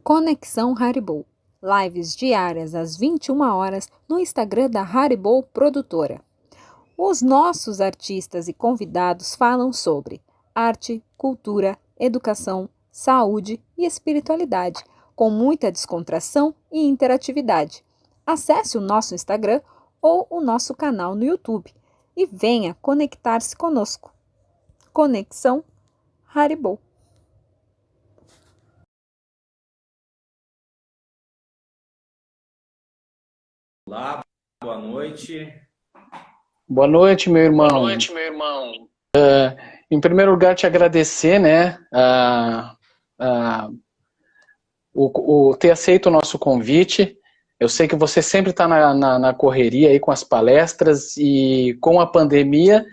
Conexão Haribo. Lives diárias às 21 horas no Instagram da Haribo Produtora. Os nossos artistas e convidados falam sobre arte, cultura, educação, saúde e espiritualidade, com muita descontração e interatividade. Acesse o nosso Instagram ou o nosso canal no YouTube e venha conectar-se conosco. Conexão Haribo. Olá, boa noite. Boa noite, meu irmão. Boa noite, meu irmão. Em primeiro lugar, te agradecer, né, ter aceito o nosso convite. Eu sei que você sempre está na correria aí com as palestras e com a pandemia,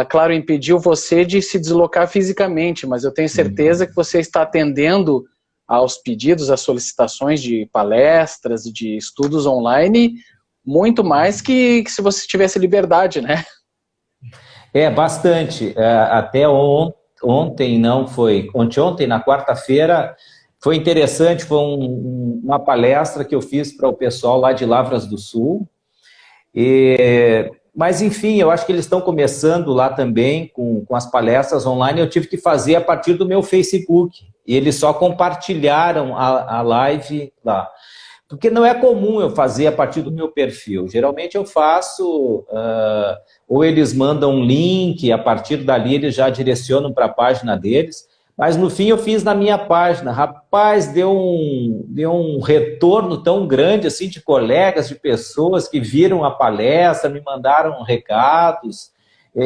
claro, impediu você de se deslocar fisicamente, mas eu tenho certeza que você está atendendo aos pedidos, às solicitações de palestras, de estudos online, muito mais que se você tivesse liberdade, né? Bastante. Até ontem, não foi... Ontem, na quarta-feira, foi interessante, foi uma palestra que eu fiz para o pessoal lá de Lavras do Sul. Mas, enfim, eu acho que eles estão começando lá também com as palestras online. Eu tive que fazer a partir do meu Facebook. E eles só compartilharam a live lá. Porque não é comum eu fazer a partir do meu perfil. Geralmente eu faço, ou eles mandam um link, a partir dali eles já direcionam para a página deles. Mas no fim eu fiz na minha página. Rapaz, deu um retorno tão grande assim de colegas, de pessoas que viram a palestra, me mandaram recados,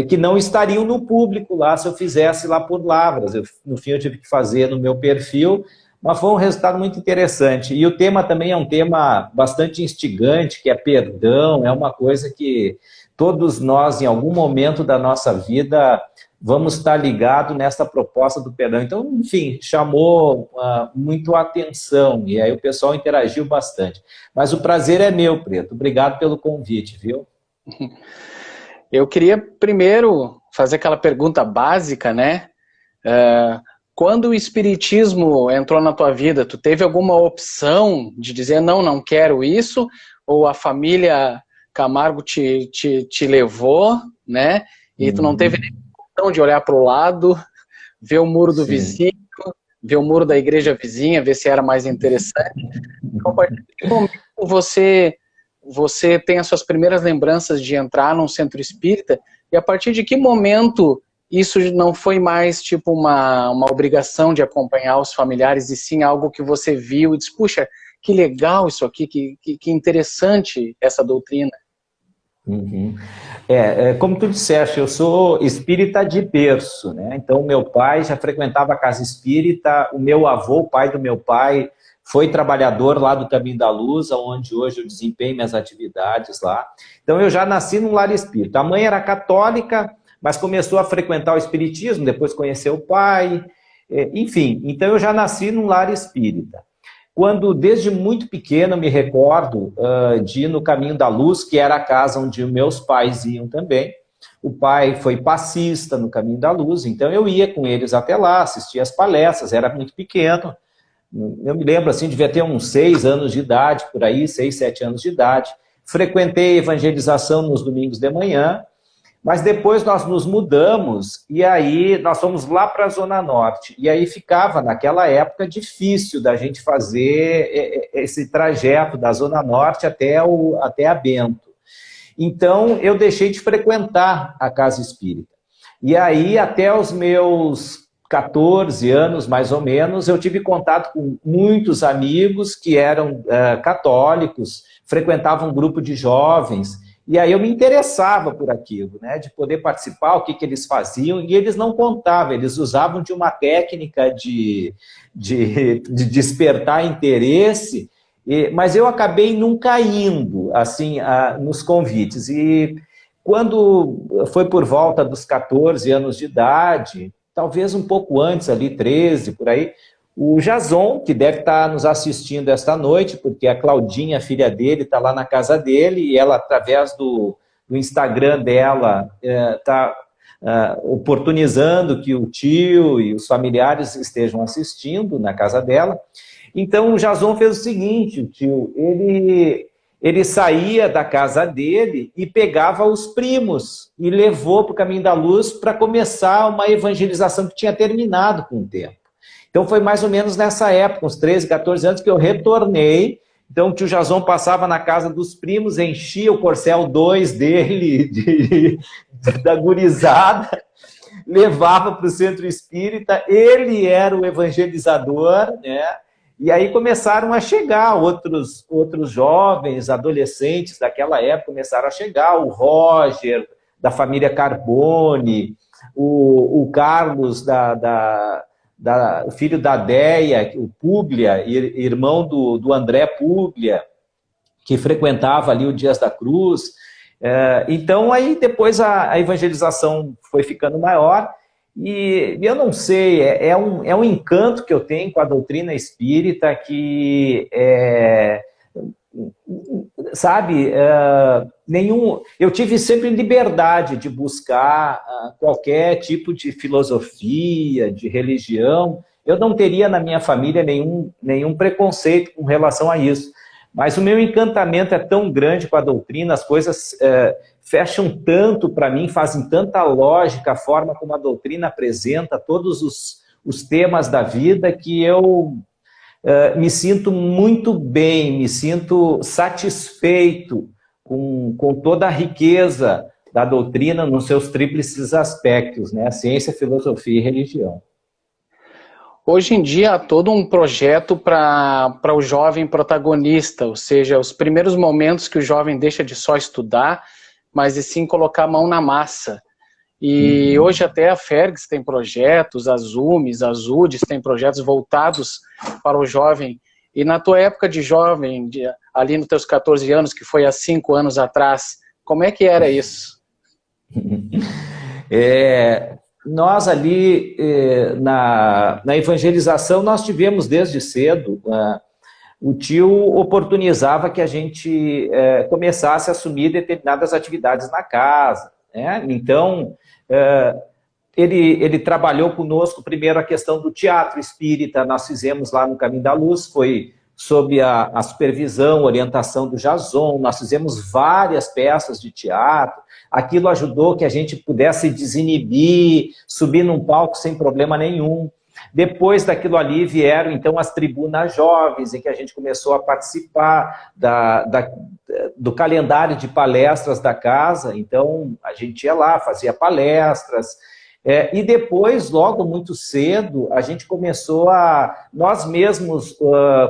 que não estariam no público lá se eu fizesse lá por Lavras. No fim eu tive que fazer no meu perfil, mas foi um resultado muito interessante. E o tema também é um tema bastante instigante, que é perdão, é uma coisa que todos nós, em algum momento da nossa vida, vamos estar ligados nessa proposta do perdão. Então, enfim, chamou muito a atenção, e aí o pessoal interagiu bastante. Mas o prazer é meu, Preto. Obrigado pelo convite, viu? Eu queria primeiro fazer aquela pergunta básica, né? Quando o espiritismo entrou na tua vida, tu teve alguma opção de dizer não quero isso? Ou a família Camargo te levou, né? E tu não teve nem opção de olhar para o lado, ver o muro do vizinho, ver o muro da igreja vizinha, ver se era mais interessante. Então, a partir de que momento você tem as suas primeiras lembranças de entrar num centro espírita, e a partir de que momento isso não foi mais tipo uma obrigação de acompanhar os familiares, e sim algo que você viu e disse, puxa, que legal isso aqui, que interessante essa doutrina. Uhum. Como tu disseste, eu sou espírita de berço, né? Então meu pai já frequentava a casa espírita, o meu avô, o pai do meu pai, foi trabalhador lá do Caminho da Luz, onde hoje eu desempenho minhas atividades lá. Então eu já nasci num lar espírita. A mãe era católica, mas começou a frequentar o espiritismo, depois conheceu o pai, enfim. Então eu já nasci num lar espírita. Quando, desde muito pequeno, me recordo de ir no Caminho da Luz, que era a casa onde meus pais iam também. O pai foi passista no Caminho da Luz, então eu ia com eles até lá, assistia as palestras, era muito pequeno. Eu me lembro, assim, devia ter uns 6 anos de idade, por aí, 6, 7 anos de idade. Frequentei evangelização nos domingos de manhã, mas depois nós nos mudamos e aí nós fomos lá para a Zona Norte. E aí ficava, naquela época, difícil da gente fazer esse trajeto da Zona Norte até a Bento. Então, eu deixei de frequentar a casa espírita. E aí, até os meus 14 anos, mais ou menos, eu tive contato com muitos amigos que eram católicos, frequentavam um grupo de jovens. E aí eu me interessava por aquilo, né, de poder participar, o que eles faziam, e eles não contavam, eles usavam de uma técnica de despertar interesse, mas eu acabei nunca indo, assim, nos convites. E quando foi por volta dos 14 anos de idade, talvez um pouco antes, ali 13, por aí, o Jason, que deve estar nos assistindo esta noite, porque a Claudinha, filha dele, está lá na casa dele, e ela, através do Instagram dela, está oportunizando que o tio e os familiares estejam assistindo na casa dela. Então o Jason fez o seguinte, tio, ele saía da casa dele e pegava os primos e levou para o Caminho da Luz para começar uma evangelização que tinha terminado com o tempo. Então foi mais ou menos nessa época, uns 13, 14 anos, que eu retornei. Então o tio Jason passava na casa dos primos, enchia o Corcel 2 dele, da gurizada, levava para o centro espírita, ele era o evangelizador, né? E aí começaram a chegar outros jovens, adolescentes daquela época, começaram a chegar, o Roger, da família Carbone, o Carlos, o filho da Deia, o Públia, irmão do André Públia, que frequentava ali o Dias da Cruz. Então, aí depois a evangelização foi ficando maior, e eu não sei, é um encanto que eu tenho com a doutrina espírita que, sabe, eu tive sempre liberdade de buscar qualquer tipo de filosofia, de religião. Eu não teria na minha família nenhum preconceito com relação a isso. Mas o meu encantamento é tão grande com a doutrina, as coisas fecham tanto para mim, fazem tanta lógica, a forma como a doutrina apresenta todos os temas da vida, que eu me sinto muito bem, me sinto satisfeito com toda a riqueza da doutrina nos seus tríplices aspectos, né? Ciência, filosofia e religião. Hoje em dia há todo um projeto para o jovem protagonista, ou seja, os primeiros momentos que o jovem deixa de só estudar, mas e sim colocar a mão na massa. E hoje até a Fergs tem projetos, a Zumes, a Zudes tem projetos voltados para o jovem. E na tua época de jovem, ali nos teus 14 anos, que foi há 5 anos atrás, como é que era isso? Nós ali, na evangelização, nós tivemos desde cedo, o tio oportunizava que a gente começasse a assumir determinadas atividades na casa, né? Então, ele trabalhou conosco primeiro a questão do teatro espírita, nós fizemos lá no Caminho da Luz, foi sob a supervisão, orientação do Jason, nós fizemos várias peças de teatro. Aquilo ajudou que a gente pudesse desinibir, subir num palco sem problema nenhum. Depois daquilo ali vieram, então, as tribunas jovens, em que a gente começou a participar do calendário de palestras da casa. Então, a gente ia lá, fazia palestras. E depois, logo muito cedo, a gente começou nós mesmos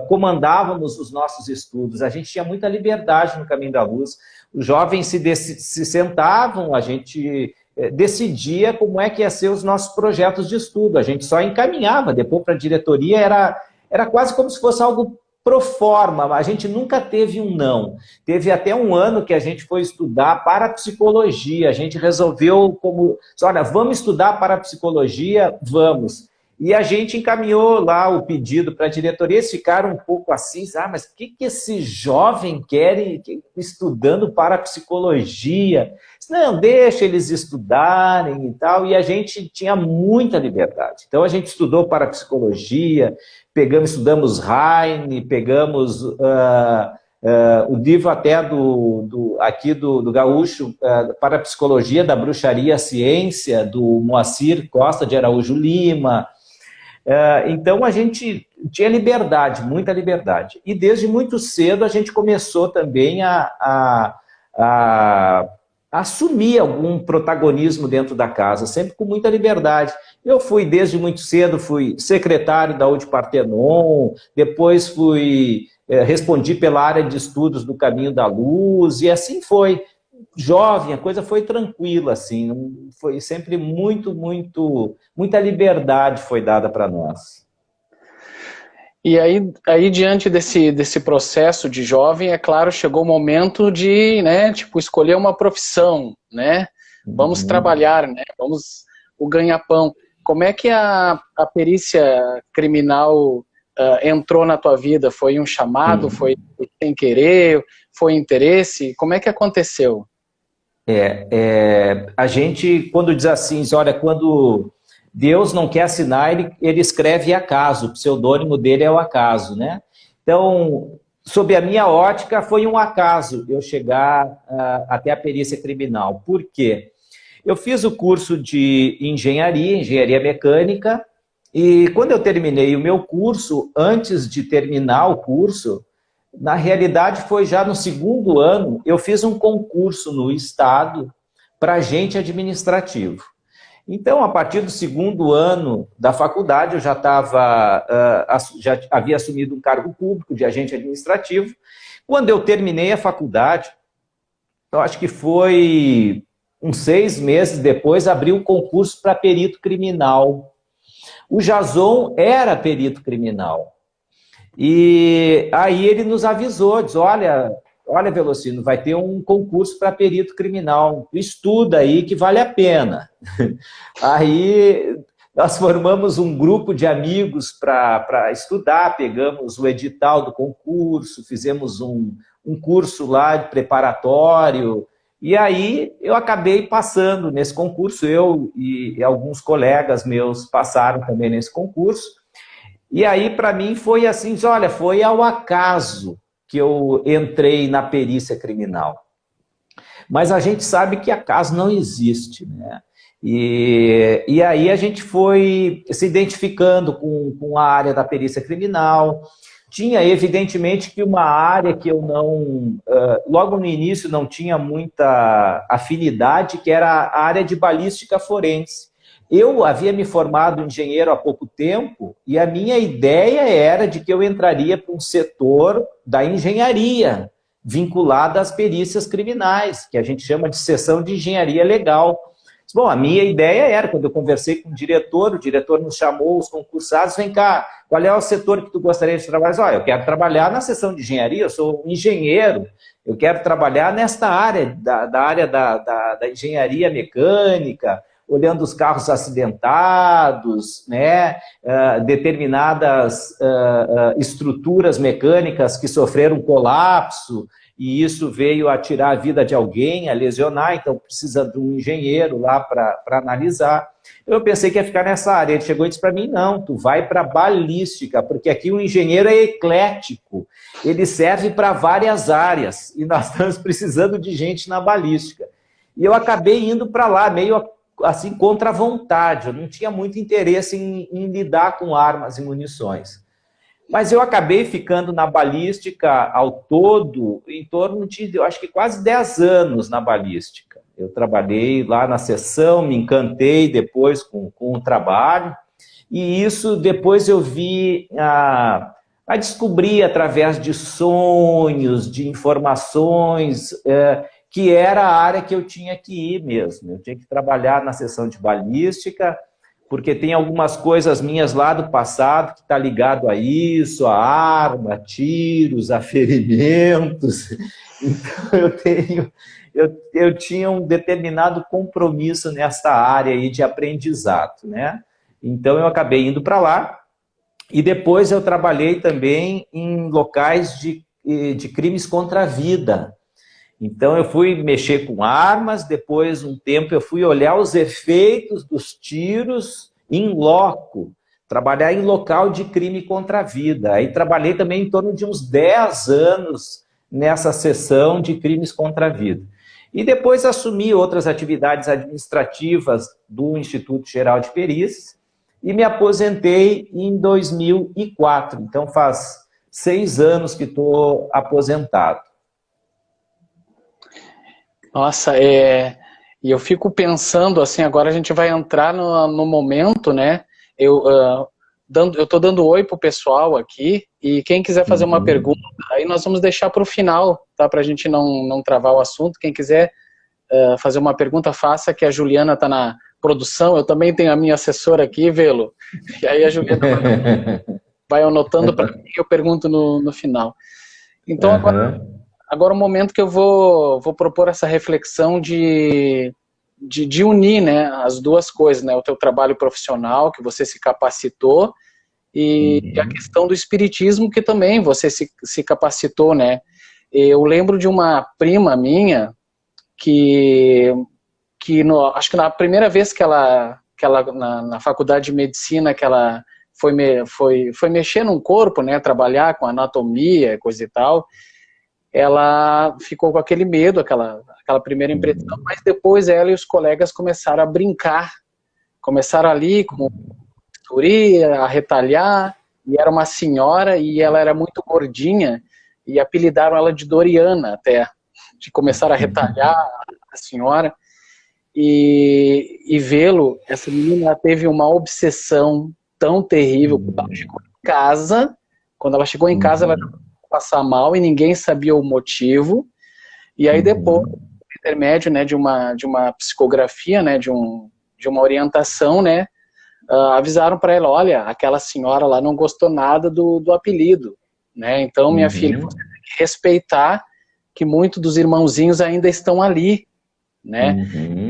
comandávamos os nossos estudos. A gente tinha muita liberdade no Caminho da Luz. Os jovens se sentavam, a gente decidia como é que ia ser os nossos projetos de estudo. A gente só encaminhava, depois para a diretoria era quase como se fosse algo pro forma, a gente nunca teve um não. Teve até um ano que a gente foi estudar parapsicologia, a gente resolveu olha, vamos estudar parapsicologia, vamos. E a gente encaminhou lá o pedido para a diretoria, eles ficaram um pouco assim, mas o que esse jovem quer estudando parapsicologia? Não, deixa eles estudarem e tal, e a gente tinha muita liberdade. Então a gente estudou parapsicologia, estudamos Heine, pegamos o livro até aqui do Gaúcho, Parapsicologia da Bruxaria à Ciência, do Moacir Costa de Araújo Lima. Então a gente tinha liberdade, muita liberdade. E desde muito cedo a gente começou também a assumir algum protagonismo dentro da casa, sempre com muita liberdade. Eu fui, desde muito cedo, fui secretário da UD Partenon, depois respondi pela área de estudos do Caminho da Luz, e assim foi. Jovem, a coisa foi tranquila, assim, foi sempre muita liberdade foi dada para nós. E aí diante desse processo de jovem, é claro, chegou o momento de, né, escolher uma profissão, né? Vamos trabalhar, né? Vamos o ganha-pão. Como é que a perícia criminal entrou na tua vida? Foi um chamado? Foi sem querer? Foi interesse? Como é que aconteceu? A gente, quando diz assim, olha, quando Deus não quer assinar, ele escreve acaso, o pseudônimo dele é o acaso, né? Então, sob a minha ótica, foi um acaso eu chegar até a perícia criminal. Por quê? Eu fiz o curso de engenharia mecânica, e quando eu terminei o meu curso, antes de terminar o curso, na realidade foi já no segundo ano, eu fiz um concurso no Estado para agente administrativo. Então, a partir do segundo ano da faculdade, eu já havia assumido um cargo público de agente administrativo. Quando eu terminei a faculdade, eu acho que foi uns 6 meses depois, abriu um concurso para perito criminal. O Jason era perito criminal. E aí ele nos avisou, diz, olha, Velocino, vai ter um concurso para perito criminal, estuda aí que vale a pena. Aí nós formamos um grupo de amigos para estudar, pegamos o edital do concurso, fizemos um curso lá de preparatório, e aí eu acabei passando nesse concurso, eu e alguns colegas meus passaram também nesse concurso, e aí para mim foi assim, olha, foi ao acaso que eu entrei na perícia criminal. Mas a gente sabe que acaso não existe, né? E aí a gente foi se identificando com a área da perícia criminal. Tinha, evidentemente, que uma área que eu não, logo no início, não tinha muita afinidade, que era a área de balística forense. Eu havia me formado engenheiro há pouco tempo e a minha ideia era de que eu entraria para um setor da engenharia, vinculado às perícias criminais, que a gente chama de seção de engenharia legal. Bom, a minha ideia era, quando eu conversei com o diretor nos chamou, os concursados, vem cá, qual é o setor que tu gostaria de trabalhar? Olha, eu quero trabalhar na seção de engenharia, eu sou um engenheiro, eu quero trabalhar nesta área, da área da engenharia mecânica, olhando os carros acidentados, né, determinadas estruturas mecânicas que sofreram colapso, e isso veio a tirar a vida de alguém, a lesionar, então precisa de um engenheiro lá para analisar. Eu pensei que ia ficar nessa área. Ele chegou e disse para mim, não, tu vai para balística, porque aqui o engenheiro é eclético, ele serve para várias áreas, e nós estamos precisando de gente na balística. E eu acabei indo para lá, meio assim, contra a vontade, eu não tinha muito interesse em lidar com armas e munições. Mas eu acabei ficando na balística ao todo em torno de, eu acho que quase 10 anos na balística. Eu trabalhei lá na seção, me encantei depois com o trabalho, e isso depois eu vi a descobrir através de sonhos, de informações, que era a área que eu tinha que ir mesmo. Eu tinha que trabalhar na seção de balística, porque tem algumas coisas minhas lá do passado que está ligado a isso, a arma, a tiros, a ferimentos. Então eu tinha um determinado compromisso nessa área aí de aprendizado, né? Então eu acabei indo para lá, e depois eu trabalhei também em locais de crimes contra a vida. Então eu fui mexer com armas, depois um tempo eu fui olhar os efeitos dos tiros em loco, trabalhar em local de crime contra a vida. Aí trabalhei também em torno de uns 10 anos nessa seção de crimes contra a vida. E depois assumi outras atividades administrativas do Instituto Geral de Perícias e me aposentei em 2004. Então faz 6 anos que estou aposentado. Nossa, e eu fico pensando, assim, agora a gente vai entrar no momento, né? Eu tô dando oi pro pessoal aqui, e quem quiser fazer uma pergunta, aí nós vamos deixar para o final, tá? Pra gente não travar o assunto. Quem quiser fazer uma pergunta, faça, que a Juliana tá na produção. Eu também tenho a minha assessora aqui, Velo. E aí a Juliana vai anotando para mim e eu pergunto no final. Então, agora o momento que eu vou propor essa reflexão de unir, né, as duas coisas, né, o teu trabalho profissional, que você se capacitou, e a questão do espiritismo, que também você se capacitou, né. Eu lembro de uma prima minha, acho que na primeira vez que ela na faculdade de medicina, que ela foi mexer num corpo, né, trabalhar com anatomia, coisa e tal, ela ficou com aquele medo, aquela primeira impressão, mas depois ela e os colegas começaram a brincar, começaram ali com bisturi, a retalhar, e era uma senhora, e ela era muito gordinha, e apelidaram ela de Doriana até, de começar a retalhar a senhora, e vê-lo, essa menina teve uma obsessão tão terrível, quando ela chegou em casa, ela passar mal e ninguém sabia o motivo, e aí depois, intermédio, né, de uma psicografia, né, de uma orientação, né, avisaram para ela, olha, aquela senhora lá não gostou nada do apelido, né, então minha filha, você tem que respeitar que muitos dos irmãozinhos ainda estão ali, né,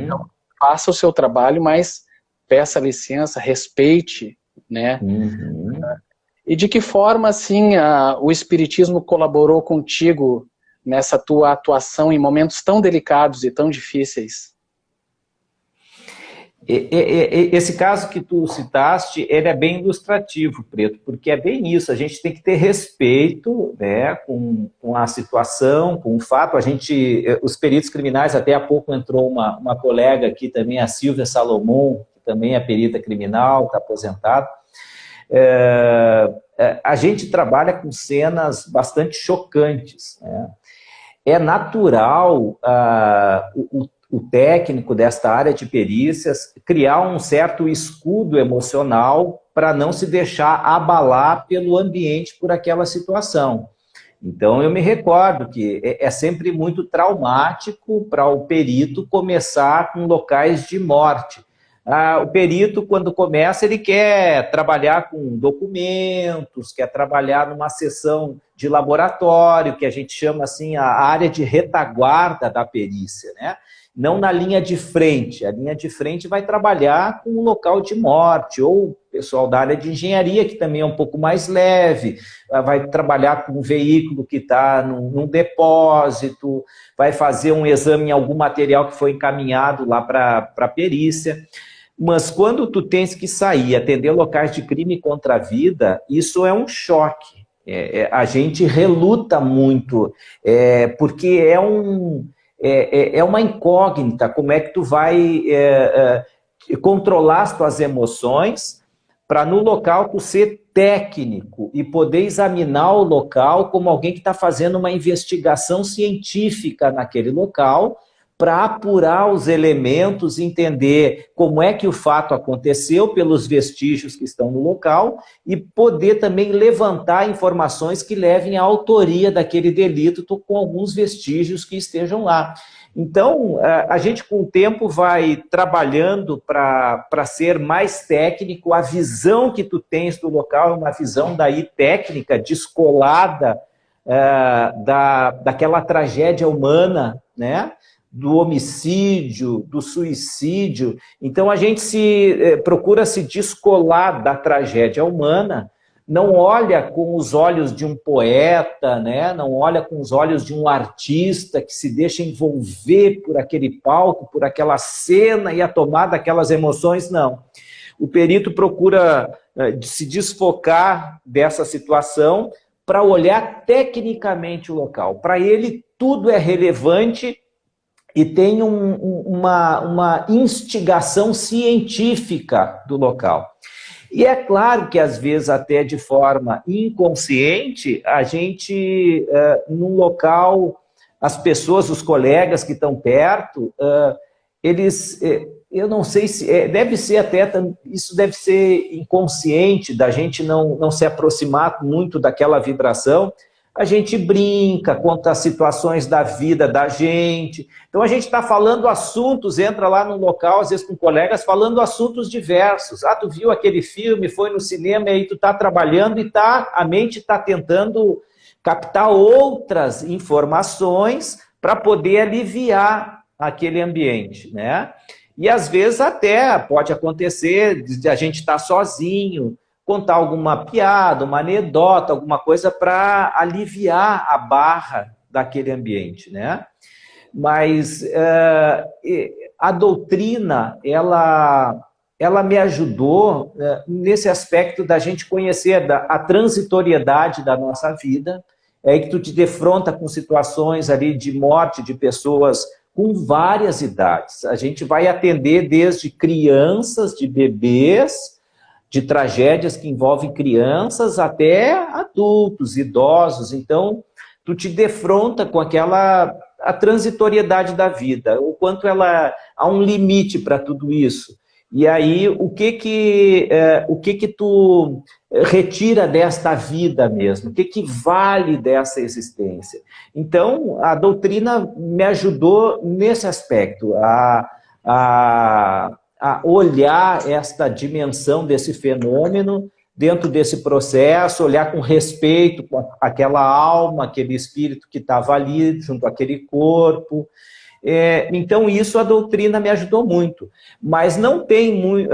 então faça o seu trabalho, mas peça licença, respeite, né, E de que forma, assim, o Espiritismo colaborou contigo nessa tua atuação em momentos tão delicados e tão difíceis? Esse caso que tu citaste, ele é bem ilustrativo, Preto, porque é bem isso, a gente tem que ter respeito, né, com a situação, com o fato. Os peritos criminais, até há pouco entrou uma colega aqui também, a Silvia Salomon, que também é perita criminal, está aposentada. A gente trabalha com cenas bastante chocantes, né? É natural o técnico desta área de perícias criar um certo escudo emocional para não se deixar abalar pelo ambiente, por aquela situação. Então, eu me recordo que é sempre muito traumático para o perito começar com locais de morte. O perito, quando começa, ele quer trabalhar com documentos, quer trabalhar numa sessão de laboratório, que a gente chama assim a área de retaguarda da perícia, né? Não na linha de frente. A linha de frente vai trabalhar com o local de morte, ou o pessoal da área de engenharia, que também é um pouco mais leve, vai trabalhar com um veículo que está num depósito, vai fazer um exame em algum material que foi encaminhado lá para a perícia. Mas quando tu tens que sair, atender locais de crime contra a vida, isso é um choque. A gente reluta muito, porque é uma incógnita, como é que tu vai controlar as tuas emoções para no local tu ser técnico e poder examinar o local como alguém que está fazendo uma investigação científica naquele local, para apurar os elementos, entender como é que o fato aconteceu pelos vestígios que estão no local e poder também levantar informações que levem à autoria daquele delito com alguns vestígios que estejam lá. Então, a gente com o tempo vai trabalhando para ser mais técnico. A visão que tu tens do local é uma visão daí técnica, descolada daquela tragédia humana, né? Do homicídio, do suicídio. Então a gente procura se descolar da tragédia humana, não olha com os olhos de um poeta, né? Não olha com os olhos de um artista que se deixa envolver por aquele palco, por aquela cena e a tomar daquelas emoções, não. O perito procura se desfocar dessa situação para olhar tecnicamente o local. Para ele, tudo é relevante e tem uma instigação científica do local. E é claro que, às vezes, até de forma inconsciente, a gente, num local, as pessoas, os colegas que estão perto, eles, eu não sei se, deve ser até, isso deve ser inconsciente, da gente não se aproximar muito daquela vibração. A gente brinca, conta as situações da vida da gente. Então a gente está falando assuntos, entra lá no local, às vezes com colegas, falando assuntos diversos. Tu viu aquele filme, foi no cinema, e aí tu está trabalhando e a mente está tentando captar outras informações para poder aliviar aquele ambiente, né? E às vezes até pode acontecer de a gente estar sozinho, contar alguma piada, uma anedota, alguma coisa para aliviar a barra daquele ambiente, né? Mas a doutrina, ela ela me ajudou nesse aspecto da gente conhecer a transitoriedade da nossa vida, é que tu te defronta com situações ali de morte de pessoas com várias idades. A gente vai atender desde crianças, de bebês, de tragédias que envolvem crianças, até adultos, idosos. Então, tu te defronta com a transitoriedade da vida, o quanto há um limite para tudo isso. E aí, o que tu retira desta vida mesmo? O que vale dessa existência? Então, a doutrina me ajudou nesse aspecto, a olhar esta dimensão desse fenômeno dentro desse processo, olhar com respeito com aquela alma, aquele espírito que estava ali junto àquele corpo. Então, isso a doutrina me ajudou muito. Mas não tem muito...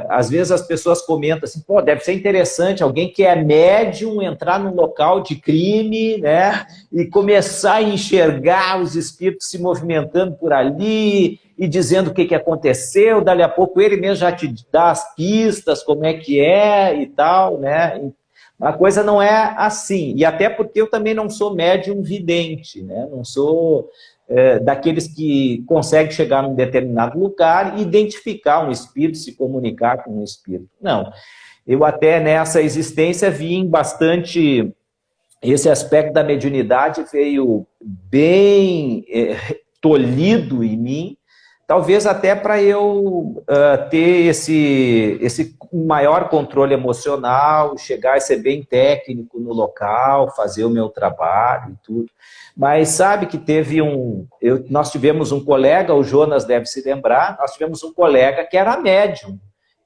às vezes as pessoas comentam assim, pô, deve ser interessante alguém que é médium entrar num local de crime, né, e começar a enxergar os espíritos se movimentando por ali e dizendo o que aconteceu, dali a pouco ele mesmo já te dá as pistas, como é que é e tal, né? A coisa não é assim. E até porque eu também não sou médium vidente, né? Não sou... daqueles que conseguem chegar num determinado lugar e identificar um espírito, se comunicar com um espírito. Não, eu até nessa existência vi bastante, esse aspecto da mediunidade veio bem tolhido em mim, talvez até para eu ter esse maior controle emocional, chegar a ser bem técnico no local, fazer o meu trabalho e tudo. Mas sabe que nós tivemos um colega, o Jonas deve se lembrar, nós tivemos um colega que era médium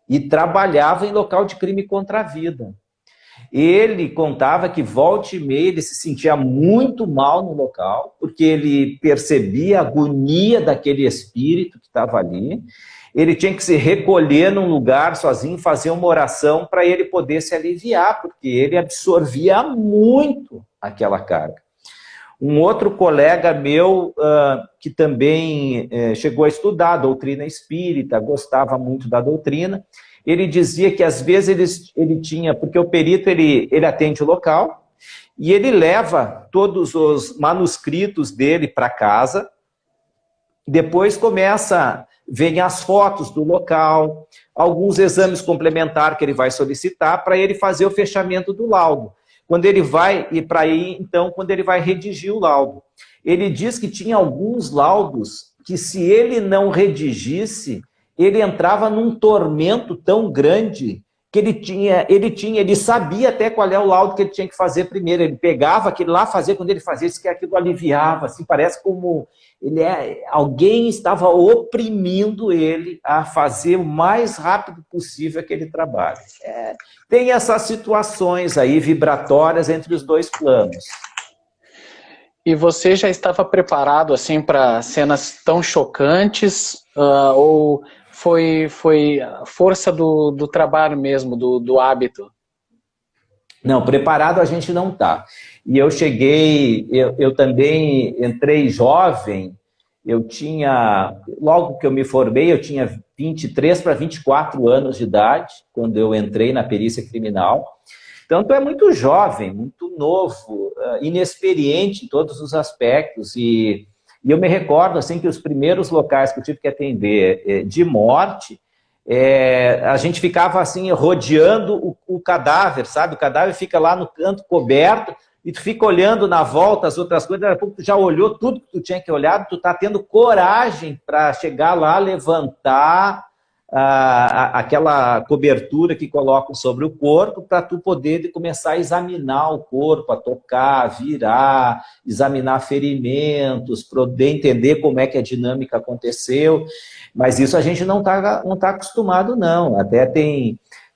e trabalhava em local de crime contra a vida. Ele contava que volta e meia ele se sentia muito mal no local, porque ele percebia a agonia daquele espírito que estava ali. Ele tinha que se recolher num lugar sozinho, fazer uma oração para ele poder se aliviar, porque ele absorvia muito aquela carga. Um outro colega meu, que também chegou a estudar a doutrina espírita, gostava muito da doutrina, ele dizia que às vezes ele tinha, porque o perito ele atende o local, e ele leva todos os manuscritos dele para casa, depois vem as fotos do local, alguns exames complementares que ele vai solicitar para ele fazer o fechamento do laudo. Quando ele vai redigir o laudo. Ele diz que tinha alguns laudos que, se ele não redigisse, ele entrava num tormento tão grande que ele sabia até qual é o laudo que ele tinha que fazer primeiro. Ele pegava aquilo lá, fazia, quando ele fazia isso, que aquilo aliviava, assim, parece como alguém estava oprimindo ele a fazer o mais rápido possível aquele trabalho. Tem essas situações aí vibratórias entre os dois planos. E você já estava preparado assim para cenas tão chocantes, ou foi a força do trabalho mesmo, do hábito? Não, preparado a gente não está. E eu cheguei, eu também entrei jovem, logo que eu me formei, eu tinha 23 para 24 anos de idade, quando eu entrei na perícia criminal. Então, tu é muito jovem, muito novo, inexperiente em todos os aspectos. E eu me recordo assim, que os primeiros locais que eu tive que atender de morte, a gente ficava assim, rodeando o cadáver, sabe? O cadáver fica lá no canto coberto, e tu fica olhando na volta as outras coisas, daqui a pouco tu já olhou tudo que tu tinha que olhar, tu tá tendo coragem para chegar lá, levantar aquela cobertura que colocam sobre o corpo, para tu poder começar a examinar o corpo, a tocar, a virar, examinar ferimentos, poder entender como é que a dinâmica aconteceu. Mas isso a gente não tá acostumado, não. Até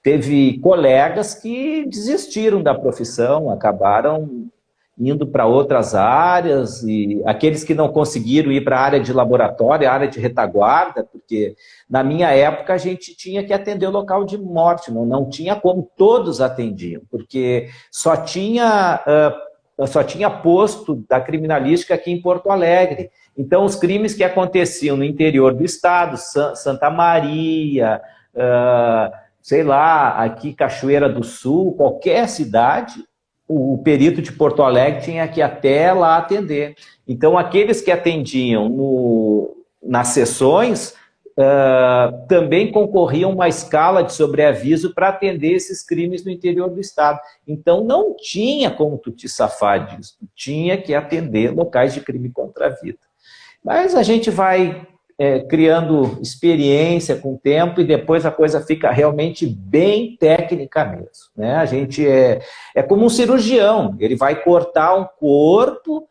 teve colegas que desistiram da profissão, acabaram indo para outras áreas, e aqueles que não conseguiram ir para a área de laboratório, a área de retaguarda, porque na minha época a gente tinha que atender o local de morte, não tinha como todos atendiam, porque só tinha posto da criminalística aqui em Porto Alegre. Então, os crimes que aconteciam no interior do estado, Santa Maria, sei lá, aqui Cachoeira do Sul, qualquer cidade, o perito de Porto Alegre tinha que ir até lá atender. Então, aqueles que atendiam nas sessões também concorriam uma escala de sobreaviso para atender esses crimes no interior do estado. Então, não tinha como tu te safar disso, tu tinha que atender locais de crime contra a vida. Mas a gente vai criando experiência com o tempo e depois a coisa fica realmente bem técnica mesmo, né? A gente é como um cirurgião, ele vai cortar um corpo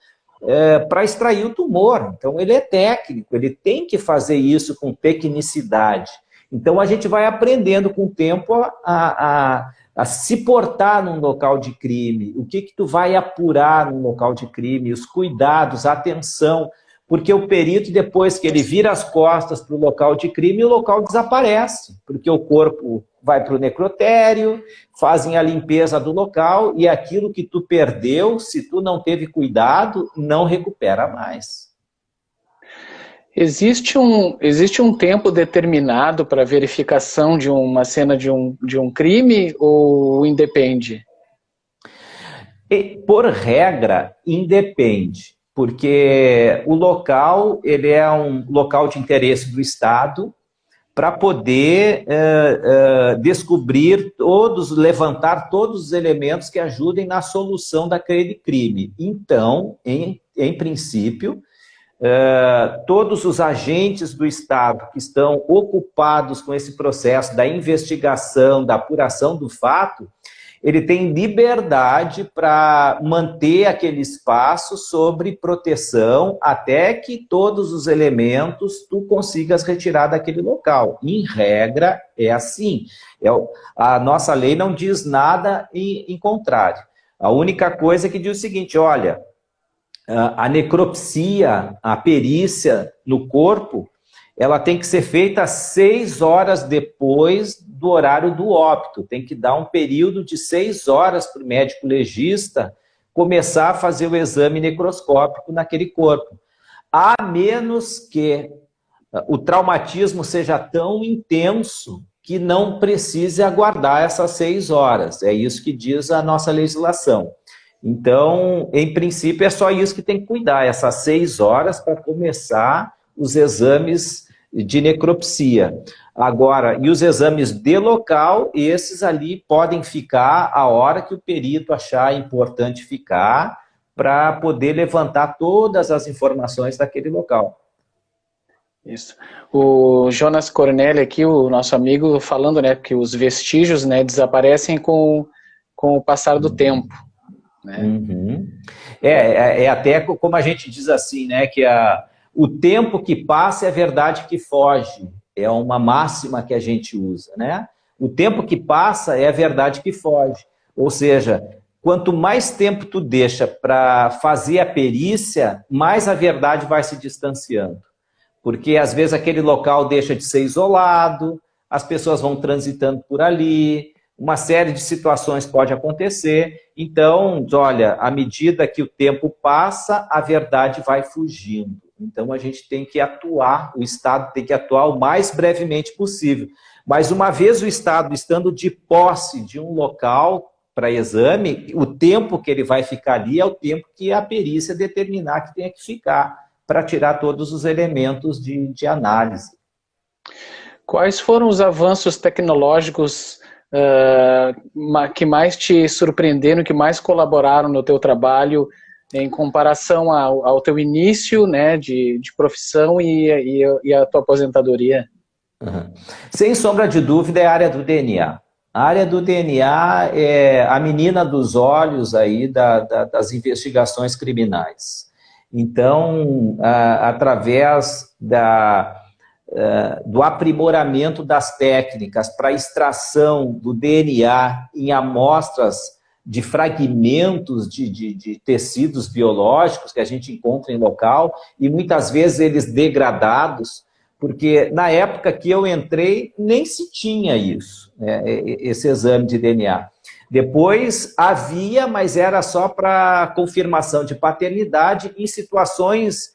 para extrair o tumor. Então ele é técnico, ele tem que fazer isso com tecnicidade. Então a gente vai aprendendo com o tempo a se portar num local de crime, o que tu vai apurar num local de crime, os cuidados, a atenção. Porque o perito, depois que ele vira as costas para o local de crime, o local desaparece, porque o corpo vai para o necrotério, fazem a limpeza do local, e aquilo que tu perdeu, se tu não teve cuidado, não recupera mais. Existe um tempo determinado para verificação de uma cena de um crime, ou independe? Por regra, independe. Porque o local, ele é um local de interesse do Estado para poder descobrir levantar todos os elementos que ajudem na solução daquele crime. Então, em princípio, todos os agentes do Estado que estão ocupados com esse processo da investigação, da apuração do fato, ele tem liberdade para manter aquele espaço sobre proteção até que todos os elementos tu consigas retirar daquele local. Em regra, é assim. A nossa lei não diz nada em contrário. A única coisa é que diz o seguinte, olha, a necropsia, a perícia no corpo, ela tem que ser feita 6 horas depois do horário do óbito. Tem que dar um período de 6 horas para o médico legista começar a fazer o exame necroscópico naquele corpo. A menos que o traumatismo seja tão intenso que não precise aguardar essas 6 horas. É isso que diz a nossa legislação. Então, em princípio, é só isso que tem que cuidar, essas 6 horas para começar os exames de necropsia. Agora, e os exames de local, esses ali podem ficar a hora que o perito achar importante ficar para poder levantar todas as informações daquele local. Isso. O Jonas Cornelli aqui, o nosso amigo, falando, né, que os vestígios, né, desaparecem com o passar do tempo. Né? Uhum. Até como a gente diz assim, né, que o tempo que passa é a verdade que foge. É uma máxima que a gente usa, né? O tempo que passa é a verdade que foge. Ou seja, quanto mais tempo tu deixa para fazer a perícia, mais a verdade vai se distanciando. Porque às vezes aquele local deixa de ser isolado, as pessoas vão transitando por ali, uma série de situações pode acontecer. Então, olha, à medida que o tempo passa, a verdade vai fugindo. Então, a gente tem que atuar, o Estado tem que atuar o mais brevemente possível. Mas, uma vez o Estado estando de posse de um local para exame, o tempo que ele vai ficar ali é o tempo que a perícia determinar que tenha que ficar, para tirar todos os elementos de análise. Quais foram os avanços tecnológicos que mais te surpreenderam, que mais colaboraram no teu trabalho, em comparação ao teu início, né, de profissão e a tua aposentadoria? Uhum. Sem sombra de dúvida, é a área do DNA. A área do DNA é a menina dos olhos aí das investigações criminais. Então, através do aprimoramento das técnicas para extração do DNA em amostras de fragmentos de tecidos biológicos que a gente encontra em local, e muitas vezes eles degradados, porque na época que eu entrei nem se tinha isso, né, esse exame de DNA. Depois havia, mas era só para confirmação de paternidade em situações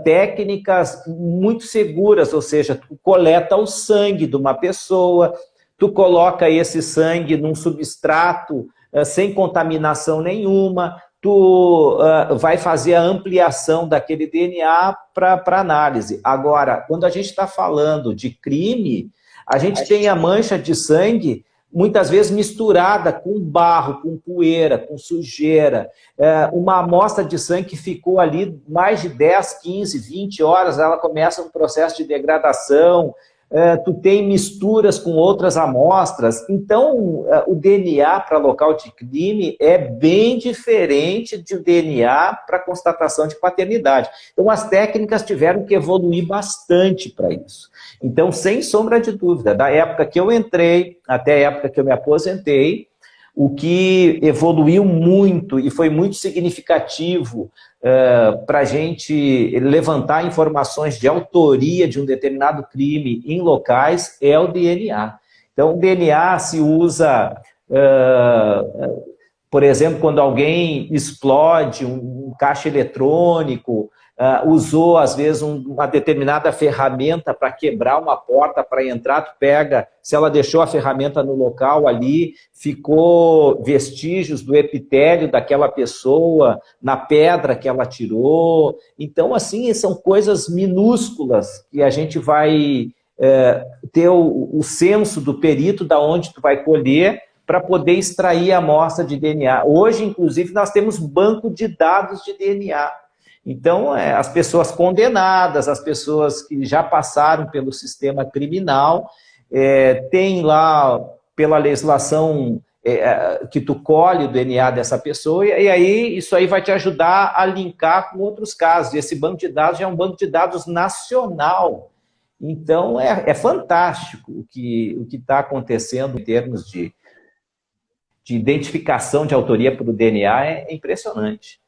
técnicas muito seguras, ou seja, tu coleta o sangue de uma pessoa, tu coloca esse sangue num substrato sem contaminação nenhuma, tu vai fazer a ampliação daquele DNA para análise. Agora, quando a gente está falando de crime, a gente tem a mancha de sangue muitas vezes misturada com barro, com poeira, com sujeira. Uma amostra de sangue que ficou ali mais de 10, 15, 20 horas, ela começa um processo de degradação, tu tem misturas com outras amostras. Então, o DNA para local de crime é bem diferente do DNA para constatação de paternidade. Então, as técnicas tiveram que evoluir bastante para isso. Então, sem sombra de dúvida, da época que eu entrei até a época que eu me aposentei, o que evoluiu muito e foi muito significativo para a gente levantar informações de autoria de um determinado crime em locais é o DNA. Então, o DNA se usa, por exemplo, quando alguém explode um caixa eletrônico, usou, às vezes, uma determinada ferramenta para quebrar uma porta para entrar, tu pega, se ela deixou a ferramenta no local ali, ficou vestígios do epitélio daquela pessoa, na pedra que ela tirou. Então, assim, são coisas minúsculas que a gente vai ter o senso do perito da onde tu vai colher para poder extrair a amostra de DNA. Hoje, inclusive, nós temos banco de dados de DNA. Então, as pessoas condenadas, as pessoas que já passaram pelo sistema criminal, tem lá, pela legislação, que tu colhe o DNA dessa pessoa, e aí isso aí vai te ajudar a linkar com outros casos. E esse banco de dados já é um banco de dados nacional. Então, é fantástico o que está acontecendo em termos de identificação de autoria pelo DNA, é impressionante.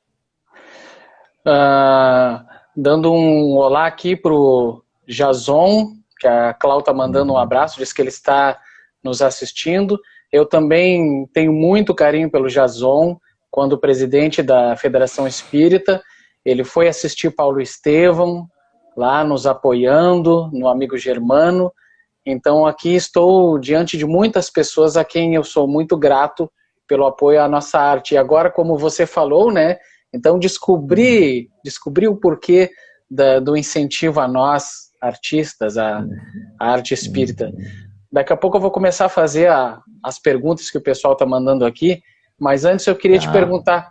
Dando um olá aqui para o Jason, que a Cláudia está mandando um abraço, diz que ele está nos assistindo. Eu também tenho muito carinho pelo Jason, quando presidente da Federação Espírita, ele foi assistir Paulo Estevão, lá nos apoiando, no Amigo Germano. Então aqui estou diante de muitas pessoas a quem eu sou muito grato pelo apoio à nossa arte. E agora, como você falou, né? Então, descobrir o porquê do incentivo a nós, artistas, a arte espírita. Daqui a pouco eu vou começar a fazer as perguntas que o pessoal está mandando aqui, mas antes eu queria te perguntar,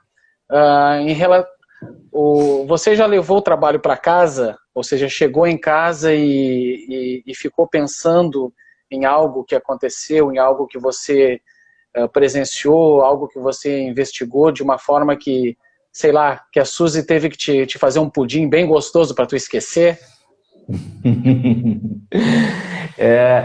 você já levou o trabalho para casa? Ou seja, chegou em casa e ficou pensando em algo que aconteceu, em algo que você presenciou, algo que você investigou de uma forma que, sei lá, que a Suzy teve que te fazer um pudim bem gostoso para tu esquecer?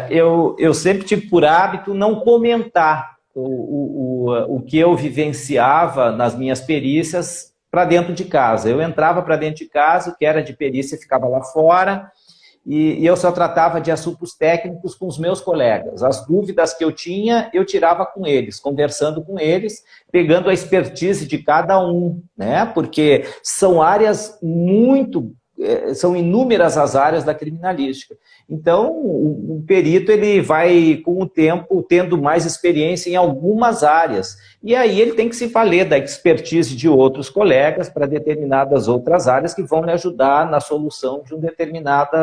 Eu sempre tive por hábito não comentar o que eu vivenciava nas minhas perícias para dentro de casa. Eu entrava para dentro de casa, o que era de perícia ficava lá fora, e eu só tratava de assuntos técnicos com os meus colegas. As dúvidas que eu tinha, eu tirava com eles, conversando com eles, pegando a expertise de cada um, né? Porque são áreas são inúmeras as áreas da criminalística. Então, o perito ele vai, com o tempo, tendo mais experiência em algumas áreas. E aí ele tem que se valer da expertise de outros colegas para determinadas outras áreas que vão lhe ajudar na solução de um determinado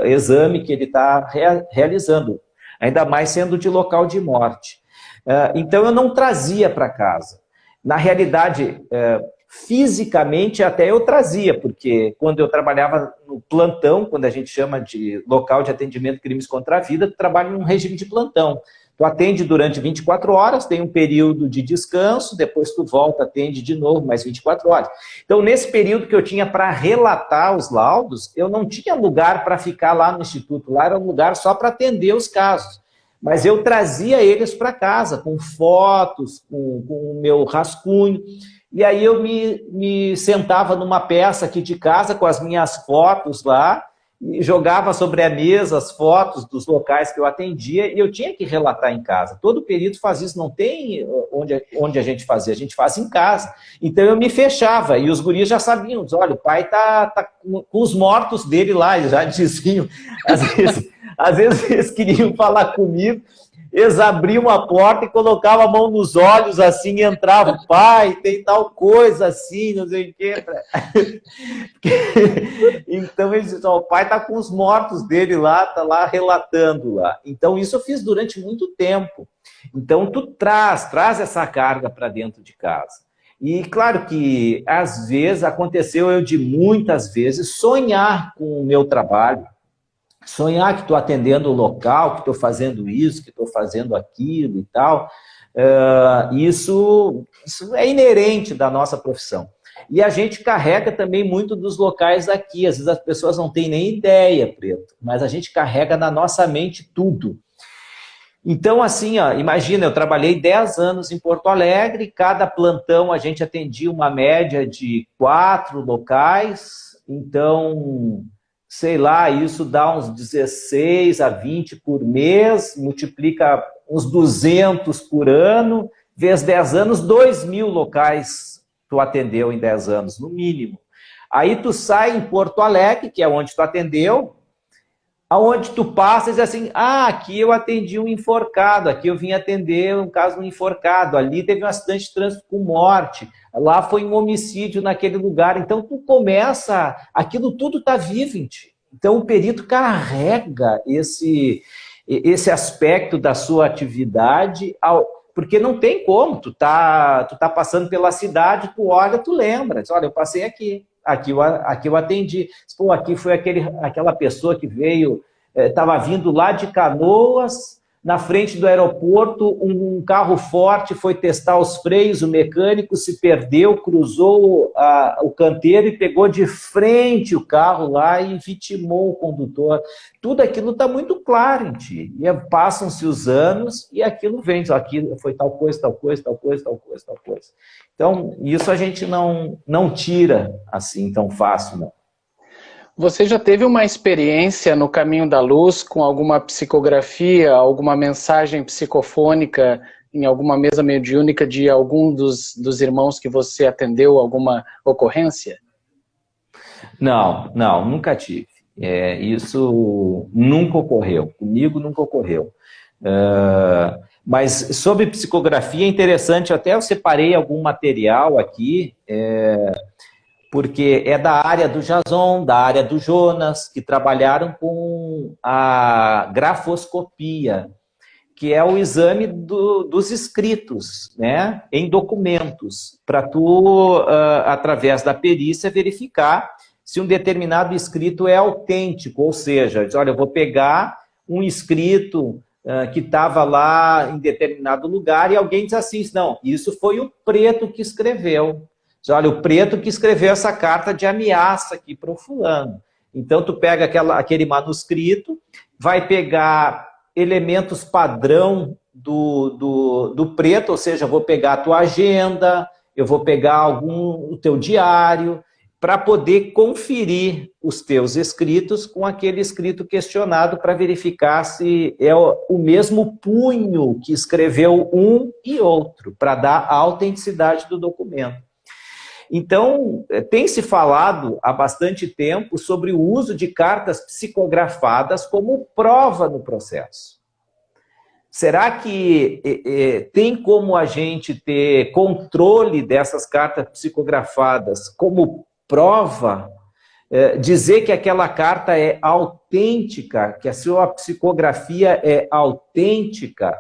exame que ele está realizando, ainda mais sendo de local de morte. Então, eu não trazia para casa. Na realidade, fisicamente até eu trazia, porque quando eu trabalhava no plantão, quando a gente chama de local de atendimento de crimes contra a vida, tu trabalha num regime de plantão. Tu atende durante 24 horas, tem um período de descanso, depois tu volta, atende de novo, mais 24 horas. Então, nesse período que eu tinha para relatar os laudos, eu não tinha lugar para ficar lá no instituto, lá era um lugar só para atender os casos. Mas eu trazia eles para casa, com fotos, com o meu rascunho. E aí eu me sentava numa peça aqui de casa com as minhas fotos lá e jogava sobre a mesa as fotos dos locais que eu atendia e eu tinha que relatar em casa. Todo perito faz isso, não tem onde a gente faz em casa. Então eu me fechava e os guris já sabiam, olha, o pai tá com os mortos dele lá, eles já diziam. Às vezes eles queriam falar comigo, eles abriam a porta e colocavam a mão nos olhos assim e entravam, pai, tem tal coisa assim, não sei o quê. Então eles diziam, o pai está com os mortos dele lá, está lá relatando lá. Então isso eu fiz durante muito tempo. Então tu traz essa carga para dentro de casa. E claro que às vezes aconteceu eu de muitas vezes sonhar com o meu trabalho. Sonhar que estou atendendo o local, que estou fazendo isso, que estou fazendo aquilo e tal. Isso é inerente da nossa profissão. E a gente carrega também muito dos locais aqui. Às vezes as pessoas não têm nem ideia, Preto, mas a gente carrega na nossa mente tudo. Então, assim, ó, imagina, eu trabalhei 10 anos em Porto Alegre, cada plantão a gente atendia uma média de 4 locais, então... sei lá, isso dá uns 16 a 20 por mês, multiplica uns 200 por ano, vezes 10 anos, 2.000 locais tu atendeu em 10 anos, no mínimo. Aí tu sai em Porto Alegre, que é onde tu atendeu, aonde tu passa e diz assim, aqui eu atendi um enforcado, aqui eu vim atender um caso de um enforcado, ali teve um acidente de trânsito com morte, lá foi um homicídio naquele lugar. Então tu começa, aquilo tudo está vivo em ti. Então o perito carrega esse aspecto da sua atividade, porque não tem como, tu tá passando pela cidade, tu olha, tu lembra, diz, olha, eu passei aqui eu atendi, pô, aqui foi aquela pessoa que veio, estava vindo lá de Canoas, na frente do aeroporto, um carro forte foi testar os freios, o mecânico se perdeu, cruzou o canteiro e pegou de frente o carro lá e vitimou o condutor. Tudo aquilo está muito claro em ti. E passam-se os anos e aquilo vem, aqui foi tal coisa, tal coisa, tal coisa, tal coisa, tal coisa. Então, isso a gente não tira assim tão fácil, não. Você já teve uma experiência no caminho da luz com alguma psicografia, alguma mensagem psicofônica em alguma mesa mediúnica de algum dos irmãos que você atendeu, alguma ocorrência? Não, nunca tive. Isso nunca ocorreu. Comigo nunca ocorreu. Mas sobre psicografia é interessante, até eu separei algum material aqui, porque é da área do Jason, da área do Jonas, que trabalharam com a grafoscopia, que é o exame dos escritos, né, em documentos, para tu, através da perícia, verificar se um determinado escrito é autêntico, ou seja, olha, eu vou pegar um escrito que estava lá em determinado lugar e alguém diz assim, não, isso foi o Preto que escreveu. Olha, o Preto que escreveu essa carta de ameaça aqui para o fulano. Então, tu pega aquele manuscrito, vai pegar elementos padrão do Preto, ou seja, eu vou pegar a tua agenda, eu vou pegar o teu diário, para poder conferir os teus escritos com aquele escrito questionado para verificar se é o mesmo punho que escreveu um e outro, para dar a autenticidade do documento. Então, tem se falado há bastante tempo sobre o uso de cartas psicografadas como prova no processo. Será que tem como a gente ter controle dessas cartas psicografadas como prova? Dizer que aquela carta é autêntica, que a sua psicografia é autêntica?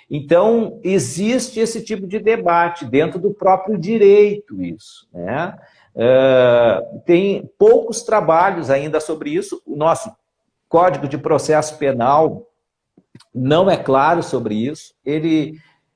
Então, existe esse tipo de debate dentro do próprio direito, isso, né? Tem poucos trabalhos ainda sobre isso. O nosso Código de Processo Penal não é claro sobre isso. Ele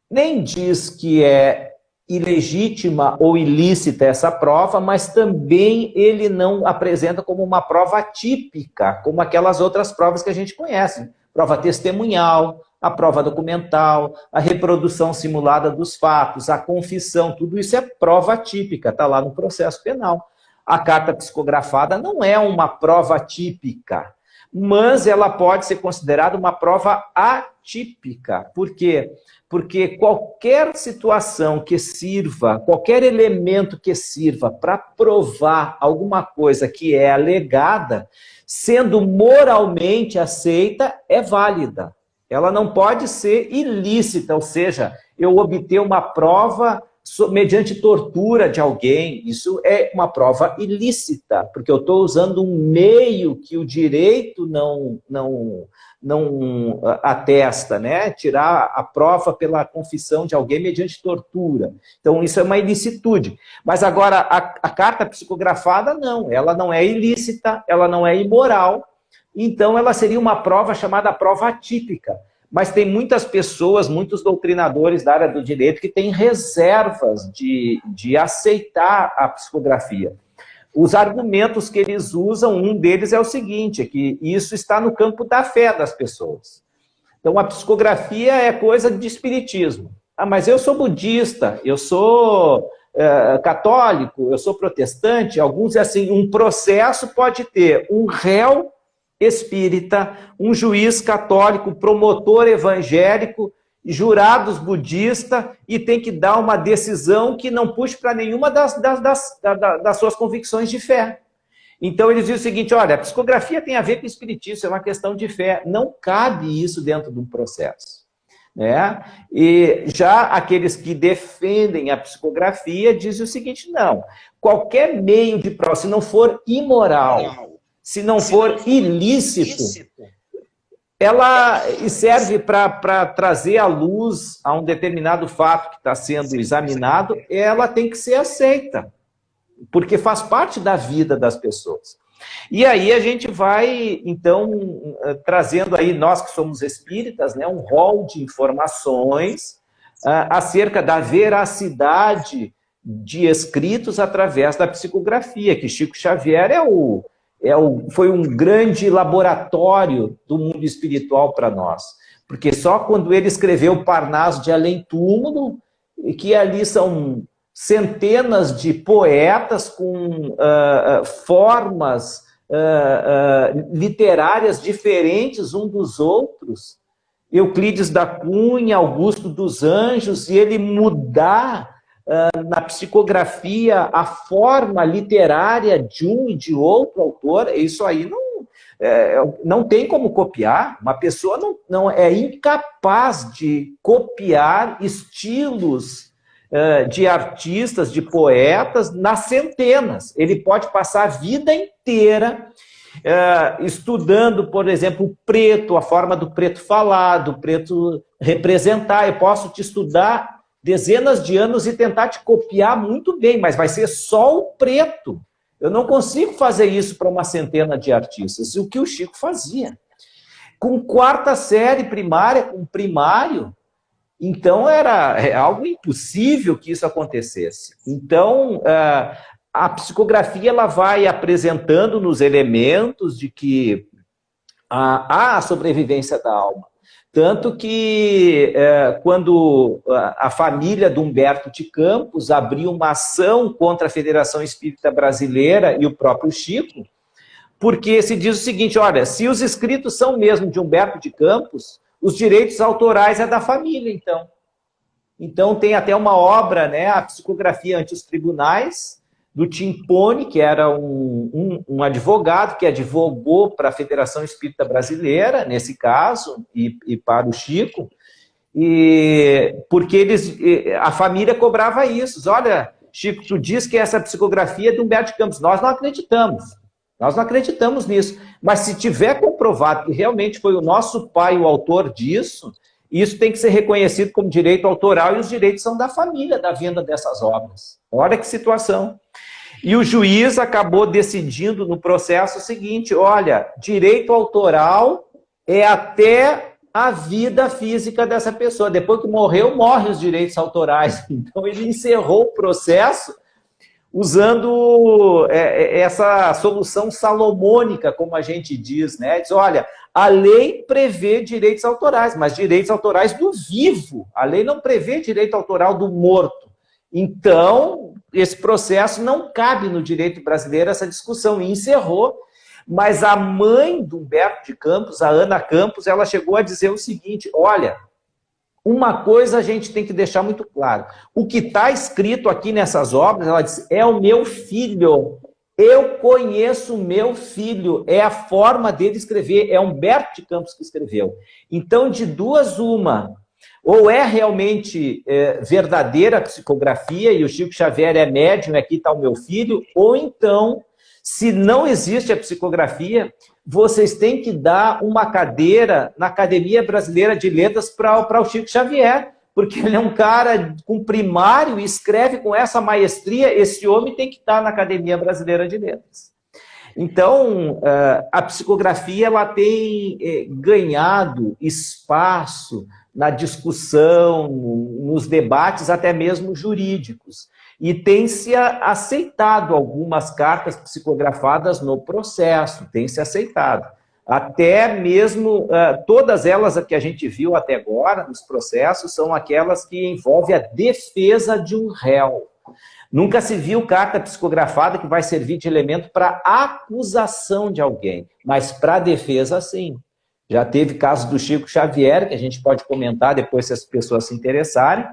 nem diz que é ilegítima ou ilícita essa prova, mas também ele não apresenta como uma prova típica, como aquelas outras provas que a gente conhece. Prova testemunhal, a prova documental, a reprodução simulada dos fatos, a confissão, tudo isso é prova típica, está lá no processo penal. A carta psicografada não é uma prova típica, mas ela pode ser considerada uma prova atípica. Por quê? Porque qualquer situação que sirva, qualquer elemento que sirva para provar alguma coisa que é alegada, sendo moralmente aceita, é válida. Ela não pode ser ilícita, ou seja, eu obter uma prova mediante tortura de alguém, isso é uma prova ilícita, porque eu estou usando um meio que o direito não atesta, né? Tirar a prova pela confissão de alguém mediante tortura. Então, isso é uma ilicitude. Mas agora, a carta psicografada, não. Ela não é ilícita, ela não é imoral. Então, ela seria uma prova chamada prova atípica. Mas tem muitas pessoas, muitos doutrinadores da área do direito que têm reservas de aceitar a psicografia. Os argumentos que eles usam, um deles é o seguinte, é que isso está no campo da fé das pessoas. Então, a psicografia é coisa de espiritismo. Ah, mas eu sou budista, eu sou católico, eu sou protestante. Alguns, assim, um processo pode ter um réu espírita, um juiz católico, promotor evangélico, jurados budista, e tem que dar uma decisão que não puxe para nenhuma das suas convicções de fé. Então eles dizem o seguinte, olha, a psicografia tem a ver com o espiritismo, é uma questão de fé, não cabe isso dentro de um processo. Né? E já aqueles que defendem a psicografia dizem o seguinte, não, qualquer meio de prova, se não for imoral, se não for ilícito, ela serve para trazer à luz a um determinado fato que está sendo examinado, ela tem que ser aceita, porque faz parte da vida das pessoas. E aí a gente vai, então, trazendo aí, nós que somos espíritas, né, um rol de informações acerca da veracidade de escritos através da psicografia, que Chico Xavier foi um grande laboratório do mundo espiritual para nós. Porque só quando ele escreveu Parnaso de Além Túmulo, que ali são centenas de poetas com formas literárias diferentes um dos outros, Euclides da Cunha, Augusto dos Anjos, e ele mudar na psicografia a forma literária de um e de outro autor, isso aí não tem como copiar. Uma pessoa não é incapaz de copiar estilos de artistas, de poetas, nas centenas. Ele pode passar a vida inteira estudando, por exemplo, o preto, a forma do preto falar, do preto representar. Eu posso te estudar dezenas de anos e tentar te copiar muito bem, mas vai ser só o preto. Eu não consigo fazer isso para uma centena de artistas. O que o Chico fazia. Com quarta série primária, com primário, então era algo impossível que isso acontecesse. Então, a psicografia ela vai apresentando nos elementos de que há a sobrevivência da alma. Tanto que, quando a família do Humberto de Campos abriu uma ação contra a Federação Espírita Brasileira e o próprio Chico, porque se diz o seguinte, olha, se os escritos são mesmo de Humberto de Campos, os direitos autorais é da família, então. Então tem até uma obra, né, a Psicografia ante os Tribunais, do Timpone, que era um advogado que advogou para a Federação Espírita Brasileira, nesse caso, e para o Chico, porque a família cobrava isso. Olha, Chico, tu diz que essa psicografia é de Humberto de Campos. Nós não acreditamos. Nós não acreditamos nisso. Mas se tiver comprovado que realmente foi o nosso pai o autor disso, isso tem que ser reconhecido como direito autoral e os direitos são da família da venda dessas obras. Olha que situação. E o juiz acabou decidindo no processo o seguinte, olha, direito autoral é até a vida física dessa pessoa. Depois que morreu, morrem os direitos autorais. Então ele encerrou o processo usando essa solução salomônica, como a gente diz, né? Diz, olha, a lei prevê direitos autorais, mas direitos autorais do vivo. A lei não prevê direito autoral do morto. Então, esse processo não cabe no direito brasileiro, essa discussão, e encerrou. Mas a mãe do Humberto de Campos, a Ana Campos, ela chegou a dizer o seguinte: olha, uma coisa a gente tem que deixar muito claro. O que está escrito aqui nessas obras, ela disse, é o meu filho. Eu conheço o meu filho. É a forma dele escrever. É Humberto de Campos que escreveu. Então, de duas, uma. Ou é realmente verdadeira a psicografia, e o Chico Xavier é médium, aqui está o meu filho, ou então, se não existe a psicografia, vocês têm que dar uma cadeira na Academia Brasileira de Letras para o Chico Xavier, porque ele é um cara com primário e escreve com essa maestria. Esse homem tem que estar na Academia Brasileira de Letras. Então, a psicografia ela tem ganhado espaço na discussão, nos debates até mesmo jurídicos. E tem se aceitado algumas cartas psicografadas no processo, tem se aceitado. Até mesmo, todas elas que a gente viu até agora nos processos são aquelas que envolvem a defesa de um réu. Nunca se viu carta psicografada que vai servir de elemento para acusação de alguém, mas para a defesa, sim. Já teve caso do Chico Xavier, que a gente pode comentar depois se as pessoas se interessarem,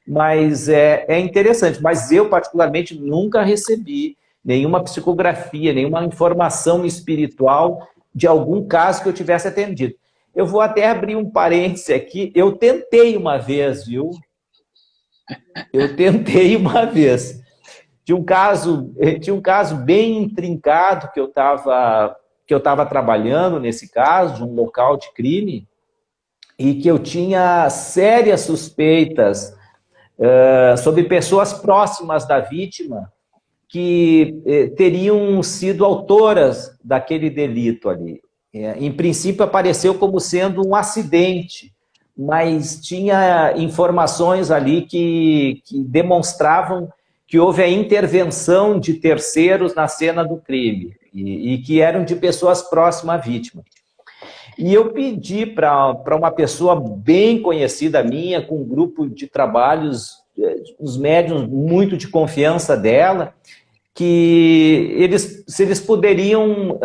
mas é interessante. Mas eu, particularmente, nunca recebi nenhuma psicografia, nenhuma informação espiritual de algum caso que eu tivesse atendido. Eu vou até abrir um parêntese aqui. Eu tentei uma vez, viu? Eu tentei uma vez. Tinha um caso bem intrincado que eu estava trabalhando nesse caso, de um local de crime, e que eu tinha sérias suspeitas sobre pessoas próximas da vítima que teriam sido autoras daquele delito ali. Em princípio, apareceu como sendo um acidente, mas tinha informações ali que demonstravam que houve a intervenção de terceiros na cena do crime e que eram de pessoas próximas à vítima. E eu pedi para uma pessoa bem conhecida minha, com um grupo de trabalhos, os médiuns muito de confiança dela, que se eles poderiam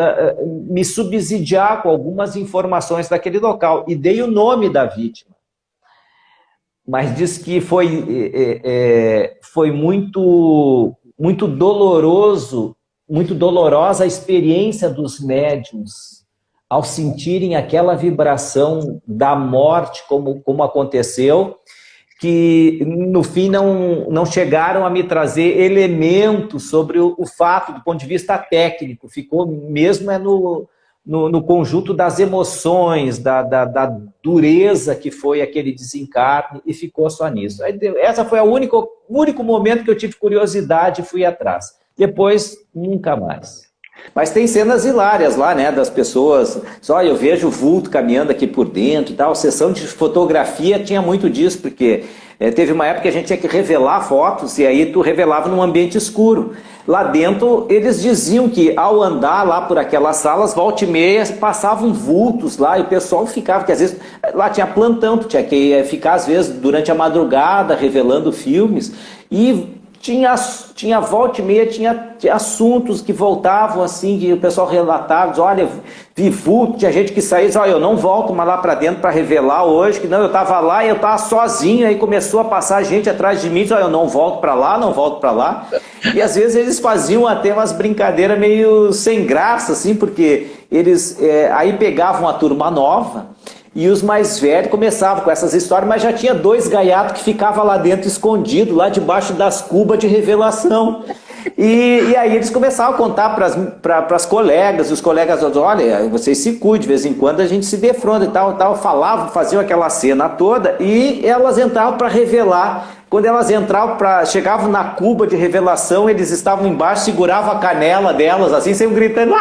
me subsidiar com algumas informações daquele local. E dei o nome da vítima. Mas diz que foi muito dolorosa a experiência dos médiuns ao sentirem aquela vibração da morte, como aconteceu, que no fim não chegaram a me trazer elementos sobre o fato do ponto de vista técnico, ficou mesmo no conjunto das emoções, da dureza que foi aquele desencarne, e ficou só nisso. Essa foi o único momento que eu tive curiosidade e fui atrás. Depois, nunca mais. Mas tem cenas hilárias lá, né, das pessoas, só eu vejo o vulto caminhando aqui por dentro e tal. Sessão de fotografia tinha muito disso, porque teve uma época que a gente tinha que revelar fotos, e aí tu revelava num ambiente escuro. Lá dentro, eles diziam que ao andar lá por aquelas salas, volta e meia, passavam vultos lá, e o pessoal ficava, porque às vezes lá tinha plantão, tu tinha que ficar às vezes durante a madrugada revelando filmes, e tinha volta e meia, tinha assuntos que voltavam assim, que o pessoal relatava, diz, olha, vi vulto, tinha gente que saía e diz, olha, eu não volto mais lá para dentro para revelar hoje, que não, eu estava lá e eu estava sozinho, aí começou a passar gente atrás de mim, diz, olha, eu não volto para lá, não volto para lá. E às vezes eles faziam até umas brincadeiras meio sem graça, assim, porque eles aí pegavam a turma nova, e os mais velhos começavam com essas histórias, mas já tinha 2 gaiatos que ficavam lá dentro escondidos, lá debaixo das cubas de revelação. E aí eles começavam a contar para as colegas, e os colegas diziam, olha, vocês se cuidem, de vez em quando a gente se defronta e tal, falavam, faziam aquela cena toda, e elas entravam para revelar. Quando elas entravam, chegavam na cuba de revelação, eles estavam embaixo, seguravam a canela delas, assim, sempre gritando,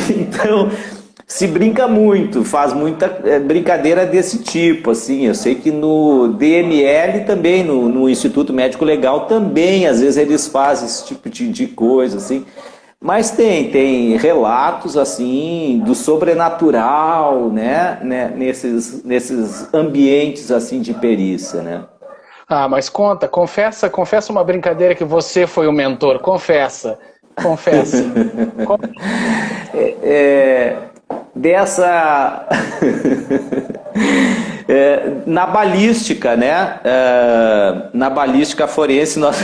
Então, se brinca muito, faz muita brincadeira desse tipo, assim. Eu sei que no DML também, no Instituto Médico Legal também, às vezes eles fazem esse tipo de coisa, assim. Mas tem relatos assim do sobrenatural, né, nesses ambientes assim de perícia, né? Ah, mas confessa uma brincadeira que você foi o mentor, confessa. Dessa na balística, né? Na balística forense nós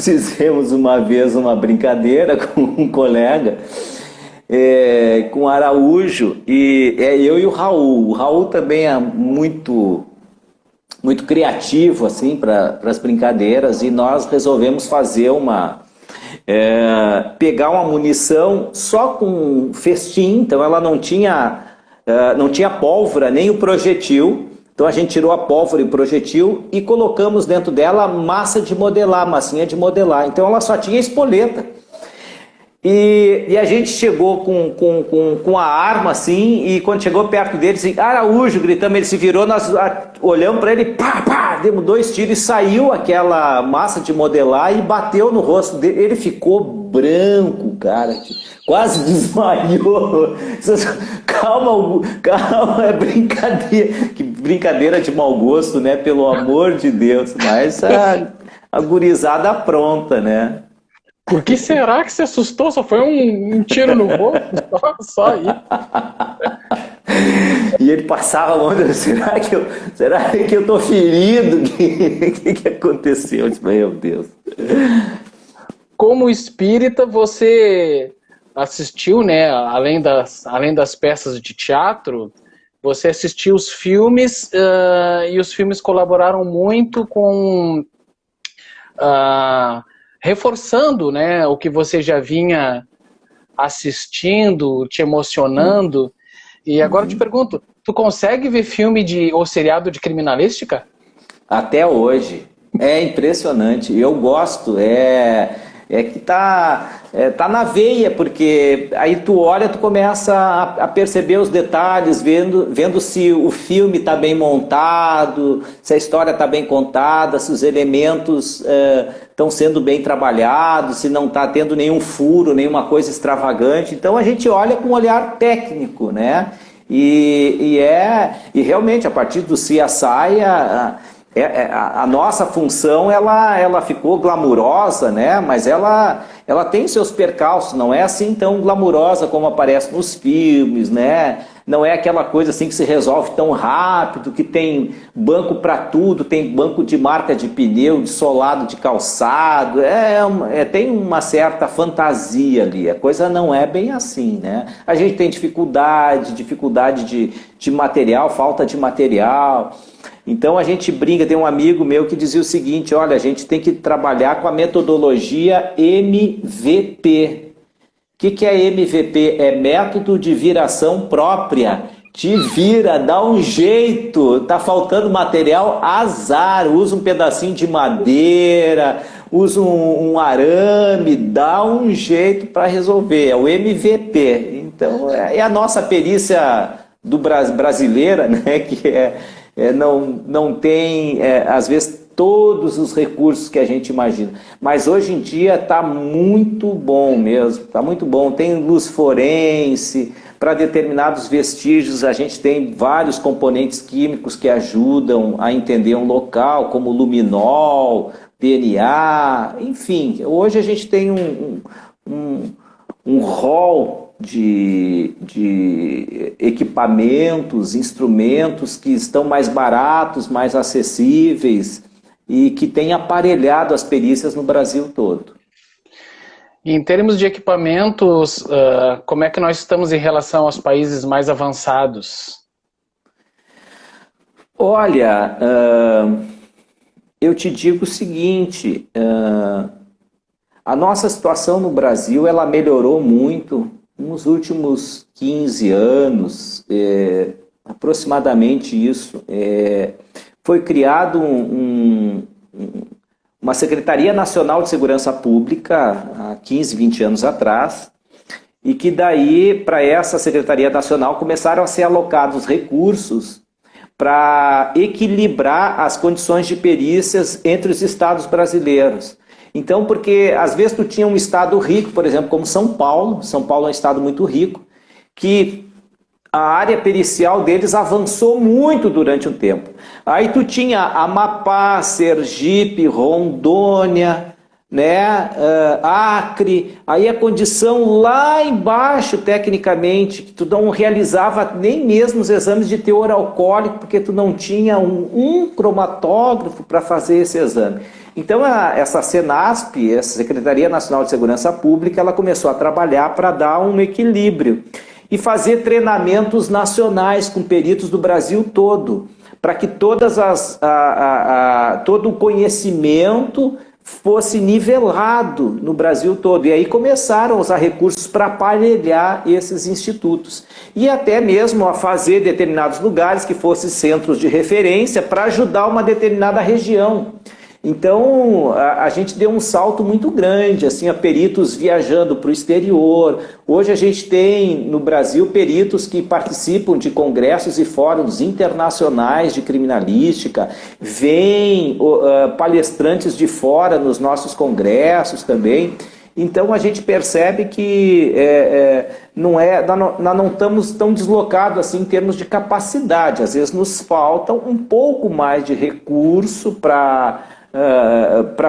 fizemos uma vez uma brincadeira com um colega, com Araújo, e eu e o Raul. O Raul também é muito criativo assim para as brincadeiras, e nós resolvemos fazer pegar uma munição só com festim, então ela não tinha pólvora nem o projetil. Então a gente tirou a pólvora e o projetil e colocamos dentro dela massinha de modelar. Então ela só tinha espoleta. E a gente chegou com a arma assim, e quando chegou perto dele, assim, Araújo, gritamos, ele se virou, nós olhamos para ele, pá, demos 2 tiros e saiu aquela massa de modelar e bateu no rosto dele. Ele ficou branco, cara, quase desmaiou. Calma, é brincadeira. Que brincadeira de mau gosto, né? Pelo amor de Deus. Mas a gurizada pronta, né? Por que será que se assustou? Só foi um tiro no rosto? Só aí. E ele passava a mão, será que eu tô ferido? O que aconteceu? Eu disse, meu Deus. Como espírita, você assistiu, né? Além das peças de teatro, você assistiu os filmes, e os filmes colaboraram muito com reforçando, né, o que você já vinha assistindo, te emocionando. E agora eu te pergunto, tu consegue ver filme ou seriado de criminalística? Até hoje. É impressionante. Eu gosto. Que tá na veia, porque aí tu olha, tu começa a perceber os detalhes, vendo se o filme está bem montado, se a história está bem contada, se os elementos estão sendo bem trabalhados, se não está tendo nenhum furo, nenhuma coisa extravagante. Então a gente olha com um olhar técnico, né? E realmente, a partir do CSI, a nossa função ela ficou glamurosa, né? Mas ela tem seus percalços, não é assim tão glamurosa como aparece nos filmes, né? Não é aquela coisa assim que se resolve tão rápido, que tem banco para tudo, tem banco de marca de pneu, de solado de calçado, tem uma certa fantasia ali, a coisa não é bem assim, né? A gente tem dificuldade de material, falta de material. Então a gente brinca, tem um amigo meu que dizia o seguinte, olha, a gente tem que trabalhar com a metodologia MVP. O que é MVP? É método de viração própria. Te vira, dá um jeito, tá faltando material, azar, usa um pedacinho de madeira, usa um arame, dá um jeito para resolver, é o MVP. Então é a nossa perícia brasileira, né, que não tem, às vezes, todos os recursos que a gente imagina. Mas hoje em dia está muito bom mesmo, está muito bom. Tem luz forense, para determinados vestígios a gente tem vários componentes químicos que ajudam a entender um local, como luminol, DNA, enfim. Hoje a gente tem um rol de equipamentos, instrumentos que estão mais baratos, mais acessíveis e que têm aparelhado as perícias no Brasil todo. Em termos de equipamentos, como é que nós estamos em relação aos países mais avançados? Olha, eu te digo o seguinte, a nossa situação no Brasil ela melhorou muito nos últimos 15 anos, aproximadamente isso. Foi criado uma Secretaria Nacional de Segurança Pública há 15, 20 anos atrás, e que daí, para essa Secretaria Nacional, começaram a ser alocados recursos para equilibrar as condições de perícias entre os estados brasileiros. Então, porque às vezes tu tinha um estado rico, por exemplo, como São Paulo é um estado muito rico, que a área pericial deles avançou muito durante um tempo. Aí tu tinha Amapá, Sergipe, Rondônia, né, Acre, aí a condição lá embaixo, tecnicamente, que tu não realizava nem mesmo os exames de teor alcoólico, porque tu não tinha um cromatógrafo para fazer esse exame. Então, essa Senasp, essa Secretaria Nacional de Segurança Pública, ela começou a trabalhar para dar um equilíbrio e fazer treinamentos nacionais com peritos do Brasil todo, para que todo o conhecimento fosse nivelado no Brasil todo. E aí começaram a usar recursos para aparelhar esses institutos. E até mesmo a fazer determinados lugares que fossem centros de referência para ajudar uma determinada região. Então, a gente deu um salto muito grande, assim, a peritos viajando para o exterior. Hoje a gente tem no Brasil peritos que participam de congressos e fóruns internacionais de criminalística, vêm palestrantes de fora nos nossos congressos também. Então a gente percebe que nós não estamos tão deslocados assim em termos de capacidade. Às vezes nos falta um pouco mais de recurso para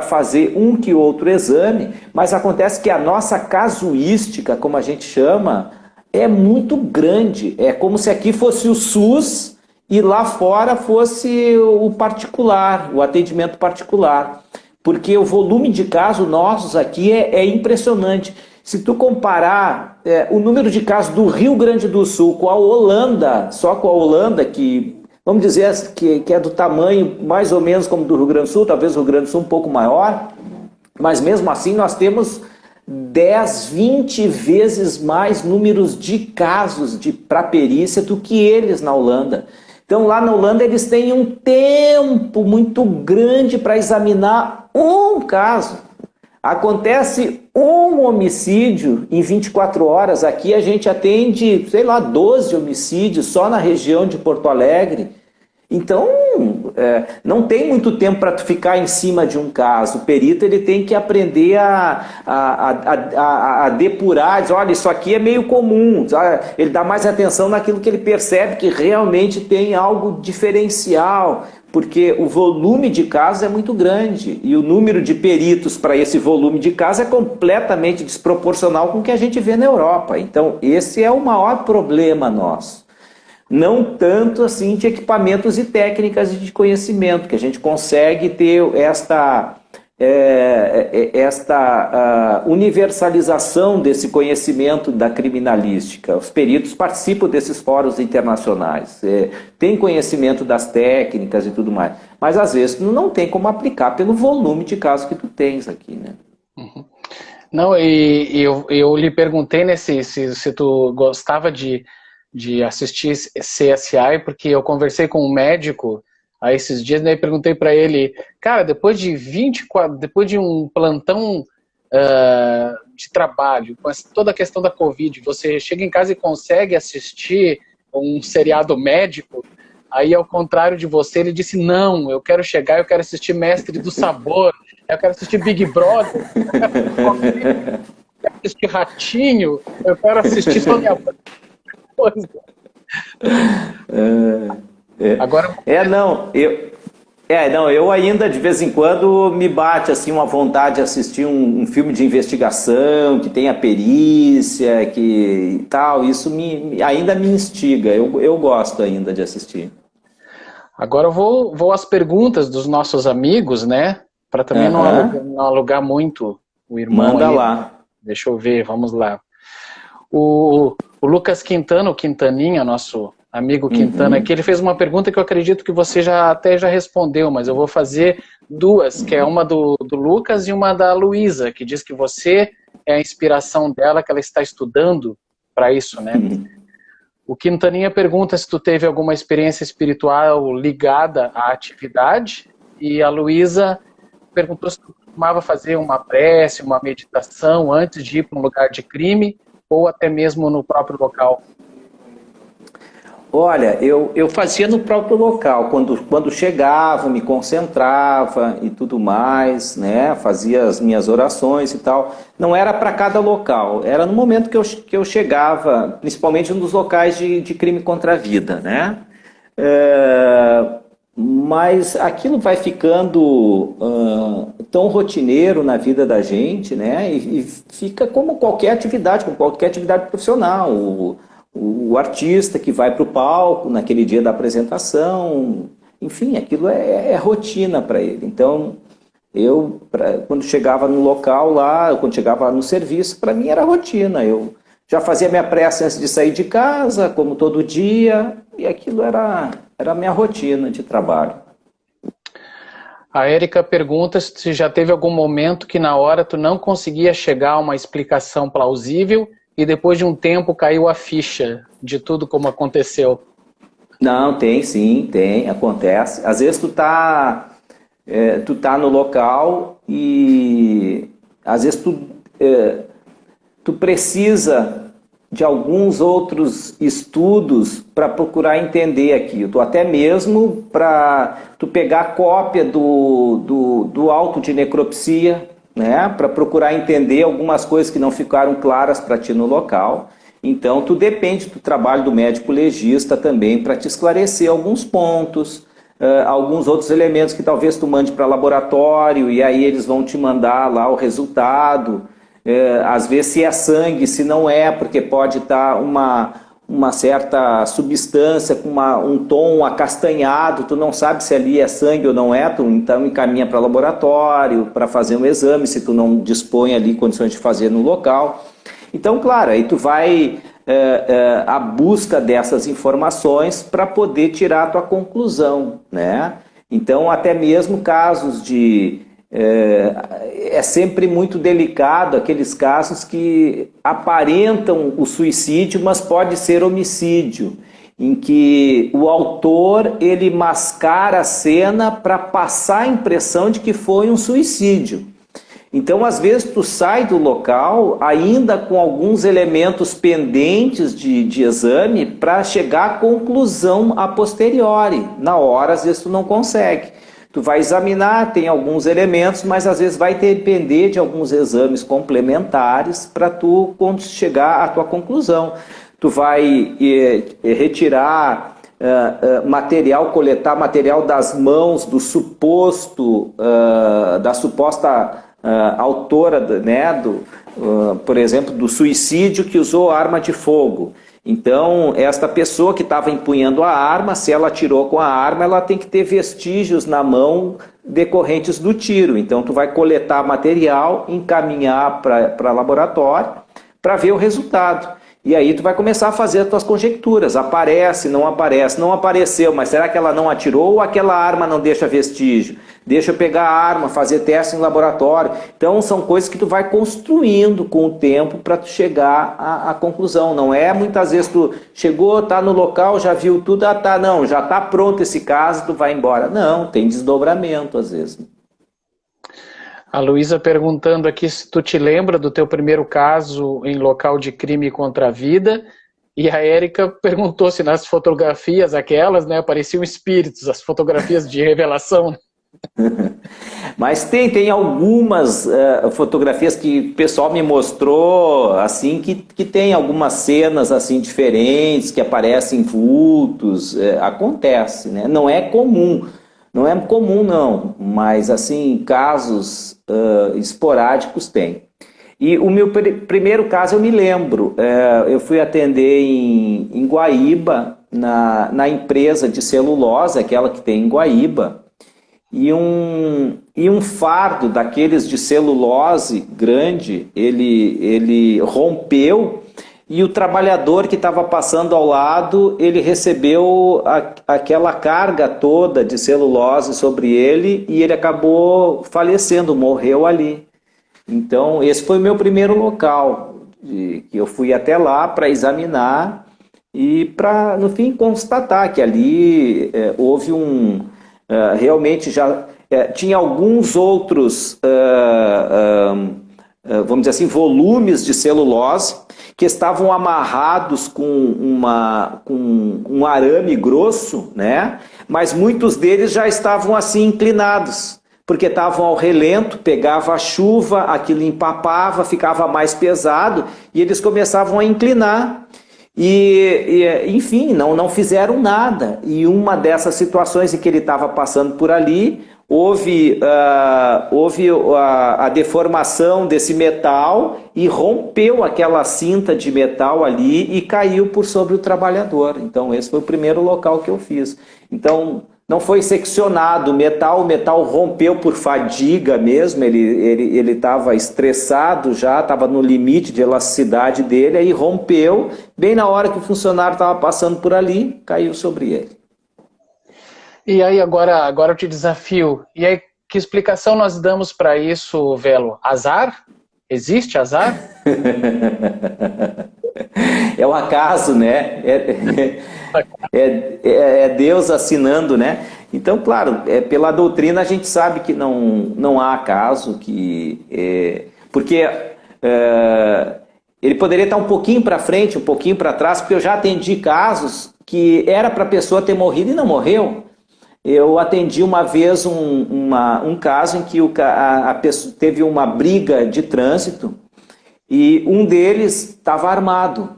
fazer um que outro exame, mas acontece que a nossa casuística, como a gente chama, é muito grande. É como se aqui fosse o SUS e lá fora fosse o particular, o atendimento particular. Porque o volume de casos nossos aqui é impressionante. Se tu comparar o número de casos do Rio Grande do Sul com a Holanda, só com a Holanda, que vamos dizer que é do tamanho mais ou menos como do Rio Grande do Sul, talvez o Rio Grande do Sul um pouco maior, mas mesmo assim nós temos 10, 20 vezes mais números de casos para perícia do que eles na Holanda. Então lá na Holanda eles têm um tempo muito grande para examinar um caso. Acontece um homicídio em 24 horas. Aqui a gente atende, 12 homicídios só na região de Porto Alegre. Então, não tem muito tempo para tu ficar em cima de um caso. O perito ele tem que aprender a depurar, dizer, olha, isso aqui é meio comum. Ele dá mais atenção naquilo que ele percebe que realmente tem algo diferencial, porque o volume de casos é muito grande e o número de peritos para esse volume de casos é completamente desproporcional com o que a gente vê na Europa. Então, esse é o maior problema nosso. Não tanto assim de equipamentos e técnicas de conhecimento, que a gente consegue ter esta universalização desse conhecimento da criminalística. Os peritos participam desses fóruns internacionais, têm conhecimento das técnicas e tudo mais, mas às vezes não tem como aplicar pelo volume de casos que tu tens aqui, né? Uhum. Não, e eu lhe perguntei, né, se tu gostava de assistir CSI, porque eu conversei com um médico há esses dias, né, e perguntei para ele, cara, depois de um plantão de trabalho, com toda a questão da Covid, você chega em casa e consegue assistir um seriado médico? Aí, ao contrário de você, ele disse, não, eu quero assistir Mestre do Sabor, eu quero assistir Big Brother, eu quero assistir Ratinho, eu quero assistir Sônia Abrão. Agora... eu ainda de vez em quando me bate assim uma vontade de assistir um filme de investigação que tenha perícia, que tal, isso ainda me instiga, eu gosto ainda de assistir. Agora eu vou às perguntas dos nossos amigos, né, para também não alugar muito o irmão. Manda aí. lá. Deixa eu ver, vamos lá. O Lucas Quintana, o Quintaninha, nosso amigo Quintana aqui, ele fez uma pergunta que eu acredito que você já respondeu, mas eu vou fazer duas, que é uma do Lucas e uma da Luísa, que diz que você é a inspiração dela, que ela está estudando para isso, né? O Quintaninha pergunta se tu teve alguma experiência espiritual ligada à atividade, e a Luísa perguntou se tu costumava fazer uma prece, uma meditação antes de ir para um lugar de crime, ou até mesmo no próprio local. Olha, eu fazia no próprio local, quando chegava, me concentrava e tudo mais, né? Fazia as minhas orações e tal. Não era para cada local, era no momento que eu chegava, principalmente nos locais de crime contra a vida, né? Mas aquilo vai ficando tão rotineiro na vida da gente, né? E fica como qualquer atividade, profissional. O artista que vai para o palco naquele dia da apresentação, enfim, aquilo é rotina para ele. Então, quando chegava no local lá, quando chegava no serviço, para mim era rotina. Eu já fazia minha prece antes de sair de casa, como todo dia, e aquilo era a minha rotina de trabalho. A Érica pergunta se já teve algum momento que na hora tu não conseguia chegar a uma explicação plausível e depois de um tempo caiu a ficha de tudo como aconteceu. Não, tem sim, acontece. Às vezes tu tá no local e às vezes tu precisa de alguns outros estudos para procurar entender aquilo, até mesmo para tu pegar cópia do auto de necropsia, né, para procurar entender algumas coisas que não ficaram claras para ti no local. Então tu depende do trabalho do médico legista também para te esclarecer alguns pontos, alguns outros elementos que talvez tu mande para laboratório e aí eles vão te mandar lá o resultado. Às vezes se é sangue, se não é, porque pode estar uma certa substância com um tom acastanhado, tu não sabe se ali é sangue ou não é, tu então encaminha para laboratório para fazer um exame, se tu não dispõe ali condições de fazer no local. Então, claro, aí tu vai à busca dessas informações para poder tirar a tua conclusão, né? Então, até mesmo casos de... É sempre muito delicado aqueles casos que aparentam o suicídio, mas pode ser homicídio, em que o autor ele mascara a cena para passar a impressão de que foi um suicídio. Então, às vezes, tu sai do local ainda com alguns elementos pendentes de exame para chegar à conclusão a posteriori. Na hora, às vezes, tu não consegue. Tu vai examinar, tem alguns elementos, mas às vezes vai depender de alguns exames complementares para tu chegar à tua conclusão. Tu vai retirar material, coletar material das mãos do suposto, da suposta autora, né, por exemplo, do suicídio que usou arma de fogo. Então, esta pessoa que estava empunhando a arma, se ela atirou com a arma, ela tem que ter vestígios na mão decorrentes do tiro. Então, tu vai coletar material, encaminhar para laboratório para ver o resultado. E aí tu vai começar a fazer as tuas conjecturas. Aparece, não apareceu, mas será que ela não atirou ou aquela arma não deixa vestígio? Deixa eu pegar a arma, fazer teste em laboratório. Então são coisas que tu vai construindo com o tempo para tu chegar à conclusão. Não é muitas vezes tu chegou, tá no local, já viu tudo, não, já tá pronto esse caso, tu vai embora. Não, tem desdobramento às vezes. A Luísa perguntando aqui se tu te lembra do teu primeiro caso em local de crime contra a vida, e a Érica perguntou se nas fotografias aquelas, né, apareciam espíritos, as fotografias de revelação. Mas tem algumas fotografias que o pessoal me mostrou, assim, que tem algumas cenas assim diferentes, que aparecem vultos, acontece, né? Não é comum não, mas assim, casos esporádicos tem. E o meu primeiro caso eu me lembro, eu fui atender em Guaíba, na empresa de celulose, aquela que tem em Guaíba, e um fardo daqueles de celulose grande, ele rompeu, e o trabalhador que estava passando ao lado, ele recebeu aquela carga toda de celulose sobre ele e ele acabou falecendo, morreu ali. Então, esse foi o meu primeiro local, que eu fui até lá para examinar e para, no fim, constatar que ali houve realmente já tinha alguns outros vamos dizer assim, volumes de celulose que estavam amarrados com um arame grosso, né? Mas muitos deles já estavam assim inclinados, porque estavam ao relento, pegava a chuva, aquilo empapava, ficava mais pesado e eles começavam a inclinar. Enfim, não fizeram nada. E uma dessas situações em que ele estava passando por ali, houve a deformação desse metal e rompeu aquela cinta de metal ali e caiu por sobre o trabalhador. Então esse foi o primeiro local que eu fiz. Então não foi seccionado o metal rompeu por fadiga mesmo, ele estava estressado já, estava no limite de elasticidade dele, aí rompeu, bem na hora que o funcionário estava passando por ali, caiu sobre ele. E aí agora eu te desafio, e aí que explicação nós damos para isso, Velo? Azar? Existe azar? É o acaso, né? É Deus assinando, né? Então, claro, pela doutrina a gente sabe que não há acaso, porque ele poderia estar um pouquinho para frente, um pouquinho para trás, porque eu já atendi casos que era para a pessoa ter morrido e não morreu. Eu atendi uma vez um caso em que a pessoa teve uma briga de trânsito e um deles estava armado.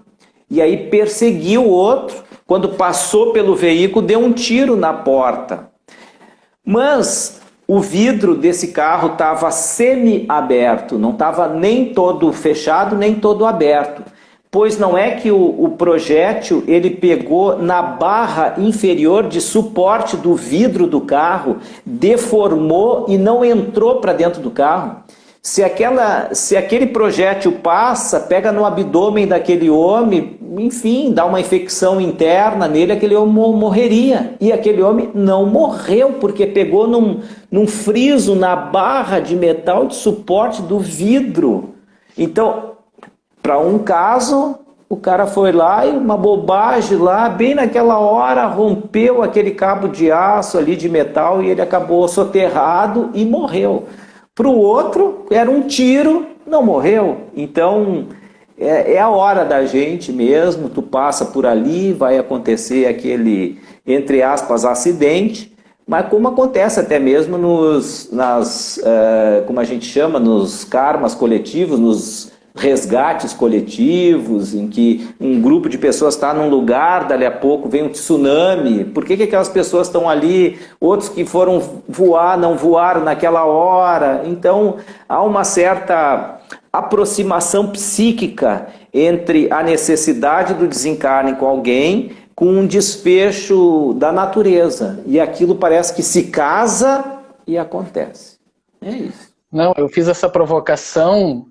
E aí perseguiu o outro, quando passou pelo veículo, deu um tiro na porta. Mas o vidro desse carro estava semi-aberto, não estava nem todo fechado, nem todo aberto. Pois não é que o projétil ele pegou na barra inferior de suporte do vidro do carro, deformou e não entrou para dentro do carro. Se aquele projétil passa, pega no abdômen daquele homem, enfim, dá uma infecção interna nele, aquele homem morreria. E aquele homem não morreu, porque pegou num friso na barra de metal de suporte do vidro. Então, para um caso, o cara foi lá e uma bobagem lá, bem naquela hora, rompeu aquele cabo de aço ali de metal e ele acabou soterrado e morreu. Para o outro, era um tiro, não morreu. Então, é a hora da gente mesmo, tu passa por ali, vai acontecer aquele, entre aspas, acidente, mas como acontece até mesmo como a gente chama, nos karmas coletivos, nos resgates coletivos, em que um grupo de pessoas está num lugar, dali a pouco vem um tsunami. Por que aquelas pessoas estão ali? Outros que foram voar, não voaram naquela hora. Então, há uma certa aproximação psíquica entre a necessidade do desencarne com alguém com um desfecho da natureza. E aquilo parece que se casa e acontece. É isso. Não, eu fiz essa provocação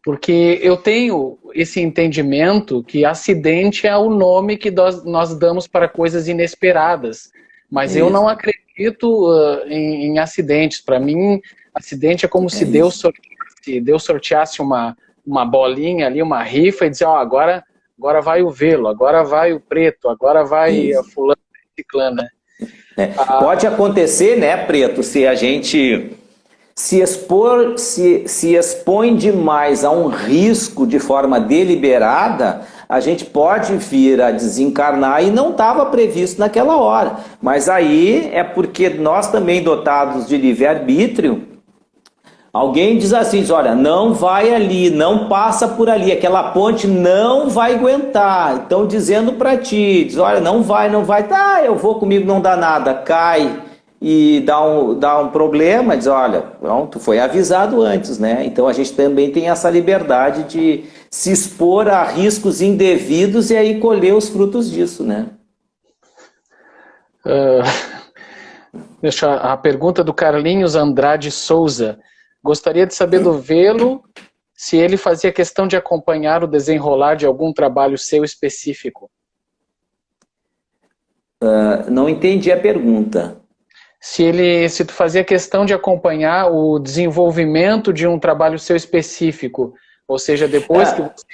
porque eu tenho esse entendimento que acidente é o nome que nós damos para coisas inesperadas. Mas eu não acredito em acidentes. Para mim, acidente é como se Deus sorteasse uma bolinha ali, uma rifa, e dizer, agora vai o Velo, agora vai o Preto, agora vai a fulano, ciclano. Né? Pode acontecer, né, Preto, se a gente se expõe demais a um risco de forma deliberada, a gente pode vir a desencarnar e não estava previsto naquela hora. Mas aí é porque nós também dotados de livre-arbítrio, alguém diz assim, olha, não vai ali, não passa por ali, aquela ponte não vai aguentar. Então dizendo para ti, diz, olha, não vai, tá, eu vou comigo, não dá nada, cai. E dá um problema, diz, olha, pronto, foi avisado antes, né? Então a gente também tem essa liberdade de se expor a riscos indevidos e aí colher os frutos disso, né? Deixa a pergunta do Carlinhos Andrade Souza. Gostaria de saber do Velo se ele fazia questão de acompanhar o desenrolar de algum trabalho seu específico. Não entendi a pergunta. Se tu fazia questão de acompanhar o desenvolvimento de um trabalho seu específico, ou seja, depois que você...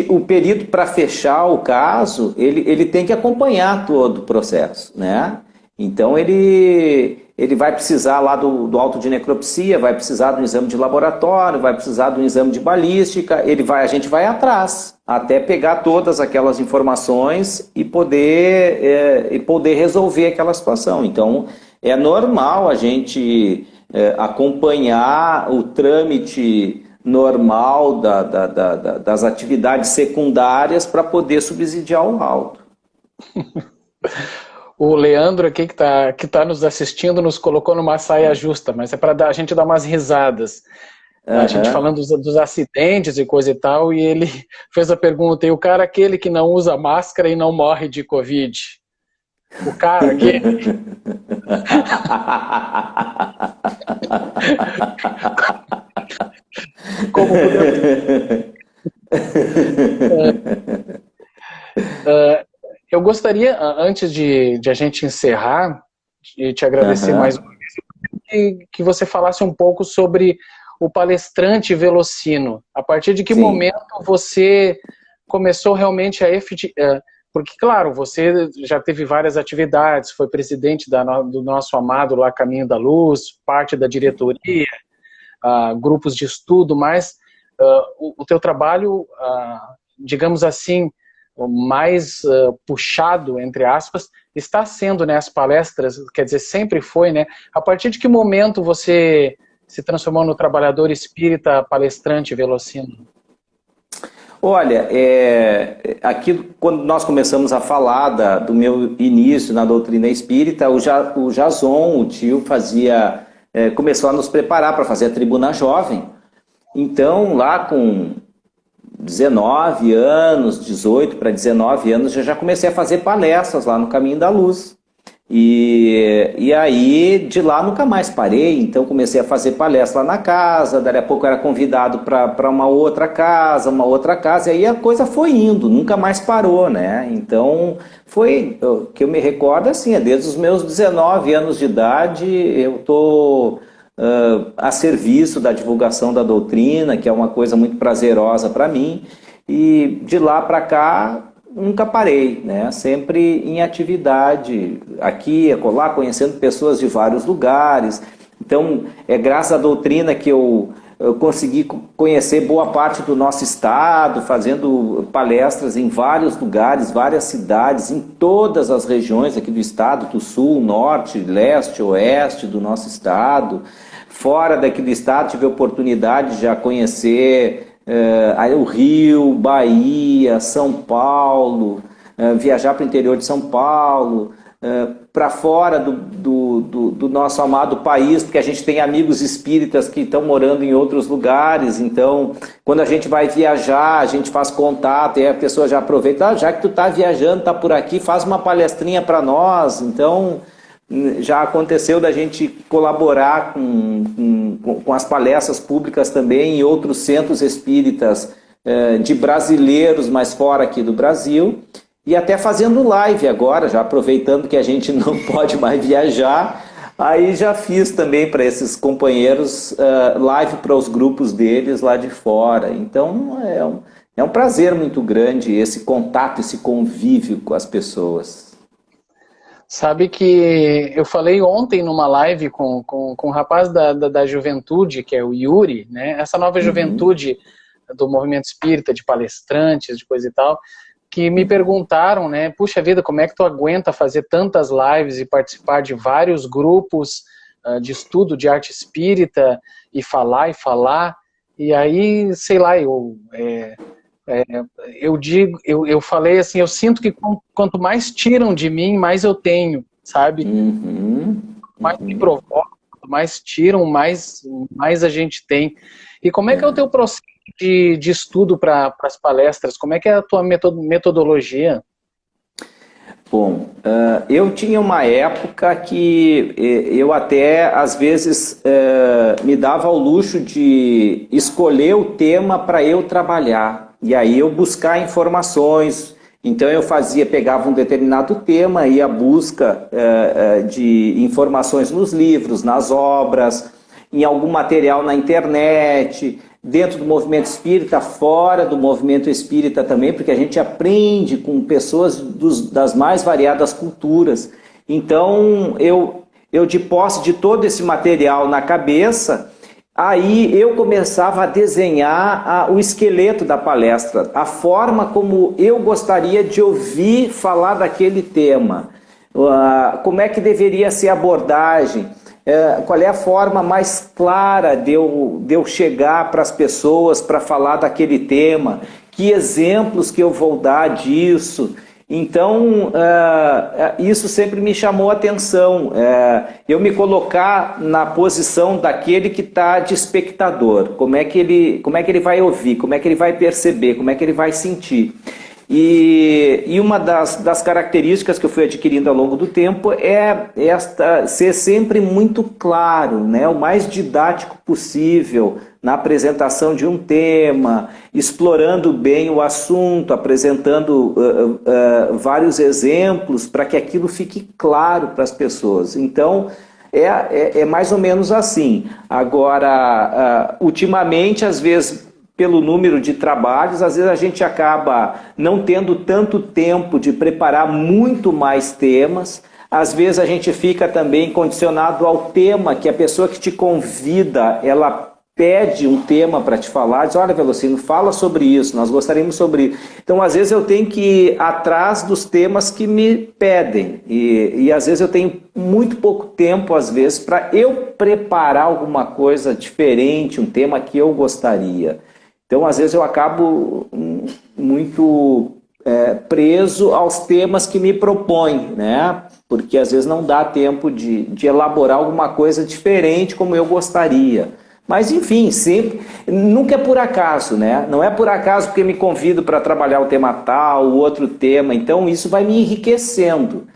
O perito, para fechar o caso, ele tem que acompanhar todo o processo, né? Então ele vai precisar lá do auto de necropsia, vai precisar do exame de laboratório, vai precisar do exame de balística, a gente vai atrás, até pegar todas aquelas informações e poder resolver aquela situação. Então, é normal a gente acompanhar o trâmite normal das atividades secundárias para poder subsidiar o laudo. O Leandro aqui que tá nos assistindo nos colocou numa saia justa, mas é para a gente dar umas risadas. A gente falando dos acidentes e coisa e tal, e ele fez a pergunta, e o cara aquele que não usa máscara e não morre de Covid? O cara aquele... Como eu gostaria, antes de a gente encerrar, de te agradecer mais uma vez, que você falasse um pouco sobre o palestrante Velocino. A partir de que momento você começou realmente porque, claro, você já teve várias atividades, foi presidente do nosso amado lá Caminho da Luz, parte da diretoria, grupos de estudo, mas o teu trabalho, digamos assim, mais puxado, entre aspas, está sendo, né, as palestras, quer dizer, sempre foi, né? A partir de que momento você se transformou no trabalhador espírita palestrante Velocino? Olha, aqui quando nós começamos a falar do meu início na doutrina espírita, o Jason, o tio, começou a nos preparar para fazer a Tribuna Jovem. Então, lá com 19 anos, 18 para 19 anos, eu já comecei a fazer palestras lá no Caminho da Luz. E aí, de lá nunca mais parei, então comecei a fazer palestra lá na casa, daí a pouco eu era convidado para uma outra casa, e aí a coisa foi indo, nunca mais parou, né? Então, o que eu me recordo, assim, desde os meus 19 anos de idade, eu estou a serviço da divulgação da doutrina, que é uma coisa muito prazerosa para mim, e de lá para cá nunca parei, né? Sempre em atividade, aqui e acolá, conhecendo pessoas de vários lugares. Então, é graças à doutrina que eu consegui conhecer boa parte do nosso estado, fazendo palestras em vários lugares, várias cidades, em todas as regiões aqui do estado, do sul, norte, leste, oeste do nosso estado. Fora daqui do estado, tive a oportunidade de já conhecer o Rio, Bahia, São Paulo, viajar para o interior de São Paulo, para fora do nosso amado país, porque a gente tem amigos espíritas que estão morando em outros lugares, então quando a gente vai viajar, a gente faz contato e a pessoa já aproveita, já que tu está viajando, está por aqui, faz uma palestrinha para nós. Então já aconteceu da gente colaborar com as palestras públicas também em outros centros espíritas de brasileiros, mas fora aqui do Brasil, e até fazendo live agora, já aproveitando que a gente não pode mais viajar, aí já fiz também para esses companheiros live para os grupos deles lá de fora. Então é um prazer muito grande esse contato, esse convívio com as pessoas. Sabe que eu falei ontem numa live com um rapaz da juventude, que é o Yuri, né? Essa nova juventude do movimento espírita, de palestrantes, de coisa e tal, que me perguntaram, né? Puxa vida, como é que tu aguenta fazer tantas lives e participar de vários grupos de estudo de arte espírita e falar? E aí, sei lá, eu falei assim, eu sinto que quanto mais tiram de mim, mais eu tenho, sabe? Mais me provocam, quanto mais tiram, mais a gente tem. E como é que é o teu processo de estudo para as palestras? Como é que é a tua metodologia? Bom, eu tinha uma época que eu até, às vezes, me dava ao luxo de escolher o tema para eu trabalhar. E aí eu buscar informações. Então eu pegava um determinado tema, ia à busca de informações nos livros, nas obras, em algum material na internet, dentro do movimento espírita, fora do movimento espírita também, porque a gente aprende com pessoas das mais variadas culturas. Então, eu de posse de todo esse material na cabeça, aí eu começava a desenhar o esqueleto da palestra, a forma como eu gostaria de ouvir falar daquele tema, como é que deveria ser a abordagem, qual é a forma mais clara de eu chegar para as pessoas para falar daquele tema, que exemplos que eu vou dar disso. Então, isso sempre me chamou a atenção, eu me colocar na posição daquele que está de espectador, como é que ele vai ouvir, como é que ele vai perceber, como é que ele vai sentir. E uma das características que eu fui adquirindo ao longo do tempo é ser sempre muito claro, né, o mais didático possível na apresentação de um tema, explorando bem o assunto, apresentando vários exemplos para que aquilo fique claro para as pessoas. Então, é mais ou menos assim. Agora, ultimamente, às vezes, pelo número de trabalhos, às vezes a gente acaba não tendo tanto tempo de preparar muito mais temas, às vezes a gente fica também condicionado ao tema que a pessoa que te convida, ela pede um tema para te falar, diz, olha, Velocino, fala sobre isso, nós gostaríamos sobre isso. Então, às vezes eu tenho que ir atrás dos temas que me pedem, e às vezes eu tenho muito pouco tempo, às vezes, para eu preparar alguma coisa diferente, um tema que eu gostaria. Então, às vezes eu acabo muito preso aos temas que me propõem, né? Porque às vezes não dá tempo de elaborar alguma coisa diferente como eu gostaria. Mas, enfim, sempre, nunca é por acaso, né? Não é por acaso porque me convido para trabalhar o tema tal, o outro tema, então isso vai me enriquecendo.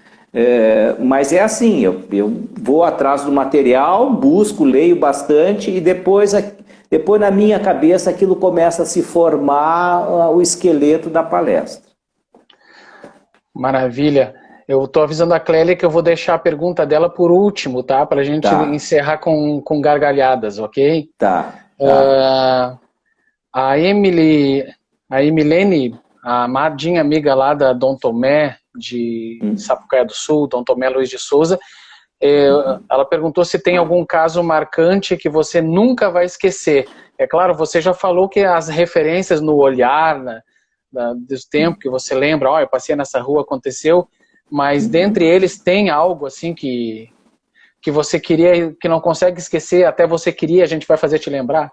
Mas é assim, eu vou atrás do material, busco, leio bastante e depois na minha cabeça aquilo começa a se formar o esqueleto da palestra. Maravilha. Eu estou avisando a Clélia que eu vou deixar a pergunta dela por último, tá? Para a gente encerrar com gargalhadas, ok? Tá. A Emilene, a amadinha amiga lá da Dom Tomé, de Sapucaia do Sul, Dom Tomé Luiz de Souza, ela perguntou se tem algum caso marcante que você nunca vai esquecer. É claro, você já falou que as referências no olhar, dos tempos que você lembra, eu passei nessa rua, aconteceu, mas dentre eles tem algo assim que você queria, que não consegue esquecer, até você queria, a gente vai fazer te lembrar?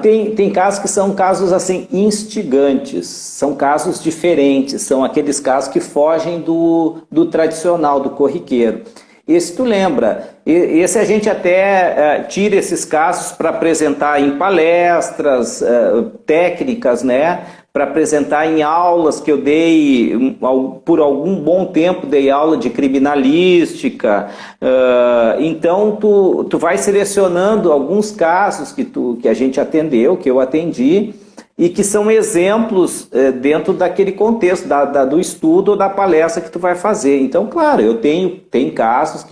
Tem casos que são casos assim instigantes, são casos diferentes, são aqueles casos que fogem do tradicional, do corriqueiro. Esse tu lembra, esse a gente até tira esses casos para apresentar em palestras técnicas, né? Para apresentar em aulas que eu dei, por algum bom tempo dei aula de criminalística, então tu vai selecionando alguns casos que a gente atendeu, que eu atendi, e que são exemplos dentro daquele contexto, do estudo ou da palestra que tu vai fazer. Então, claro, tem casos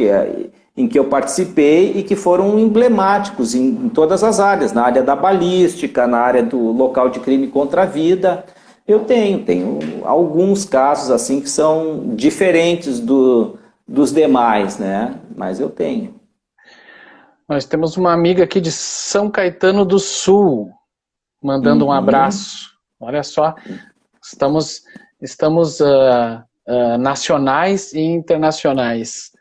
em que eu participei e que foram emblemáticos em todas as áreas, na área da balística, na área do local de crime contra a vida. Eu tenho alguns casos assim que são diferentes dos demais, né? Mas eu tenho. Nós temos uma amiga aqui de São Caetano do Sul, mandando um abraço. Olha só, estamos nacionais e internacionais.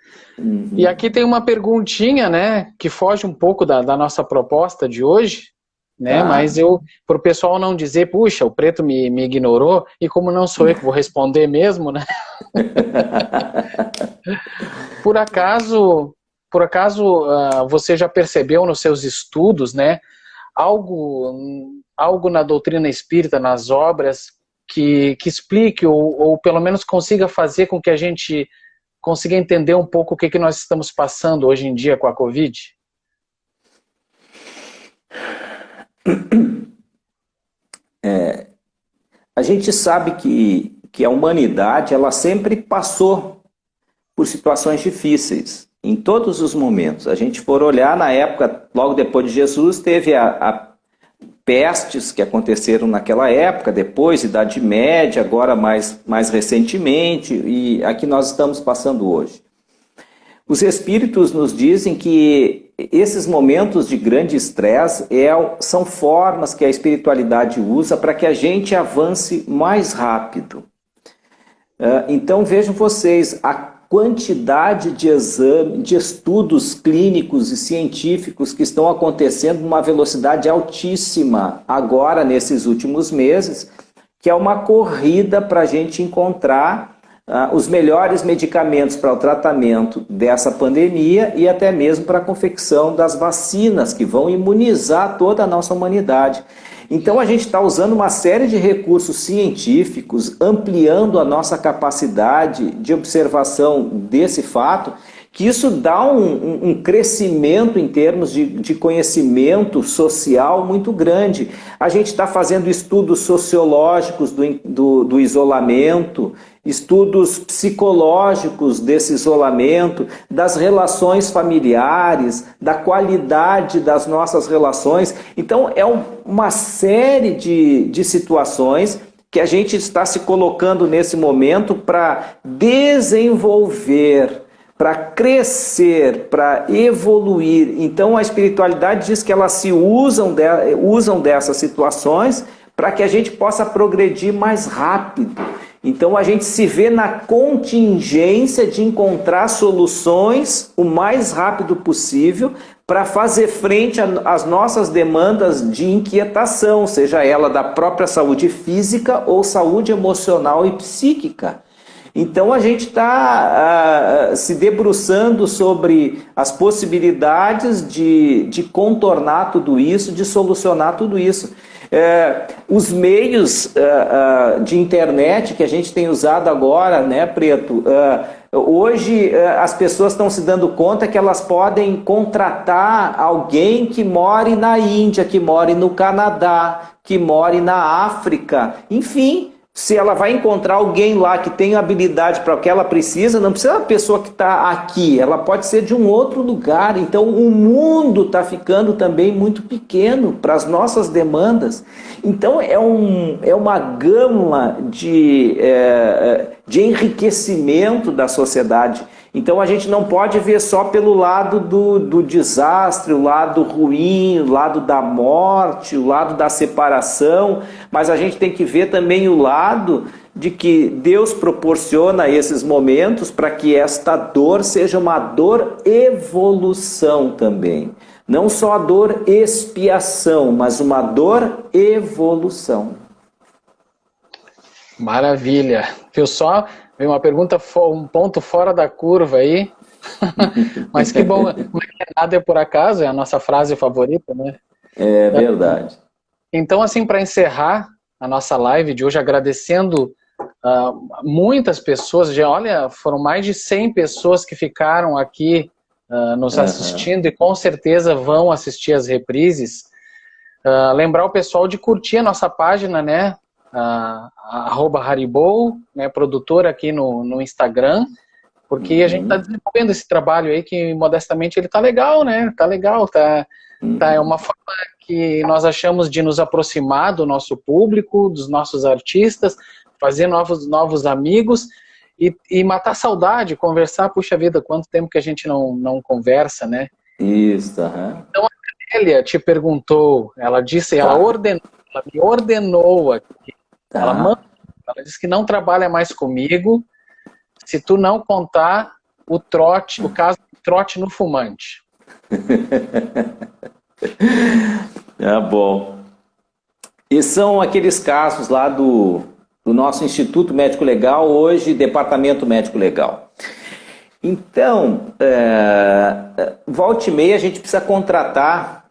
E aqui tem uma perguntinha, né, que foge um pouco da nossa proposta de hoje, né, mas para o pessoal não dizer, puxa, o Preto me ignorou, e como não sou eu que vou responder mesmo, né? Por acaso você já percebeu nos seus estudos, né, algo na doutrina espírita, nas obras, que explique ou pelo menos consiga fazer com que a gente consiga entender um pouco o que nós estamos passando hoje em dia com a Covid? A gente sabe que a humanidade ela sempre passou por situações difíceis, em todos os momentos. A gente for olhar na época, logo depois de Jesus, teve pestes que aconteceram naquela época, depois, Idade Média, agora mais recentemente, e a que nós estamos passando hoje. Os espíritos nos dizem que esses momentos de grande estresse são formas que a espiritualidade usa para que a gente avance mais rápido. Então vejam vocês, a quantidade de estudos clínicos e científicos que estão acontecendo numa velocidade altíssima agora, nesses últimos meses, que é uma corrida para a gente encontrar os melhores medicamentos para o tratamento dessa pandemia e até mesmo para a confecção das vacinas que vão imunizar toda a nossa humanidade. Então a gente está usando uma série de recursos científicos, ampliando a nossa capacidade de observação desse fato, que isso dá um crescimento em termos de conhecimento social muito grande. A gente está fazendo estudos sociológicos do isolamento, estudos psicológicos desse isolamento, das relações familiares, da qualidade das nossas relações. Então, é uma série de situações que a gente está se colocando nesse momento para desenvolver, para crescer, para evoluir. Então, a espiritualidade diz que elas se usam dessas situações para que a gente possa progredir mais rápido. Então a gente se vê na contingência de encontrar soluções o mais rápido possível para fazer frente às nossas demandas de inquietação, seja ela da própria saúde física ou saúde emocional e psíquica. Então a gente está se debruçando sobre as possibilidades de contornar tudo isso, de solucionar tudo isso. Os meios de internet que a gente tem usado agora, né, Preto? Hoje as pessoas estão se dando conta que elas podem contratar alguém que more na Índia, que more no Canadá, que more na África, enfim. Se ela vai encontrar alguém lá que tem habilidade para o que ela precisa, não precisa uma pessoa que está aqui, ela pode ser de um outro lugar. Então o mundo está ficando também muito pequeno para as nossas demandas. Então é uma gama de enriquecimento da sociedade. Então a gente não pode ver só pelo lado do desastre, o lado ruim, o lado da morte, o lado da separação, mas a gente tem que ver também o lado de que Deus proporciona esses momentos para que esta dor seja uma dor evolução também. Não só a dor expiação, mas uma dor evolução. Maravilha. Viu só? Veio uma pergunta, um ponto fora da curva aí. Mas que bom. Nada é por acaso, é a nossa frase favorita, né? É verdade. Então, assim, para encerrar a nossa live de hoje, agradecendo muitas pessoas, olha, foram mais de 100 pessoas que ficaram aqui nos assistindo e com certeza vão assistir as reprises. Lembrar o pessoal de curtir a nossa página, né? @Haribol, né, produtora aqui no Instagram, porque a gente está desenvolvendo esse trabalho aí que modestamente ele tá legal, né? Tá legal, é uma forma que nós achamos de nos aproximar do nosso público, dos nossos artistas, fazer novos amigos e matar saudade, conversar. Puxa vida, quanto tempo que a gente não conversa, né? Isso. Então a Célia te perguntou, ela disse, ela me ordenou aqui. Ela disse que não trabalha mais comigo se tu não contar o caso do trote no fumante. Bom. E são aqueles casos lá do nosso Instituto Médico Legal, hoje Departamento Médico Legal. Então, volta e meia a gente precisa contratar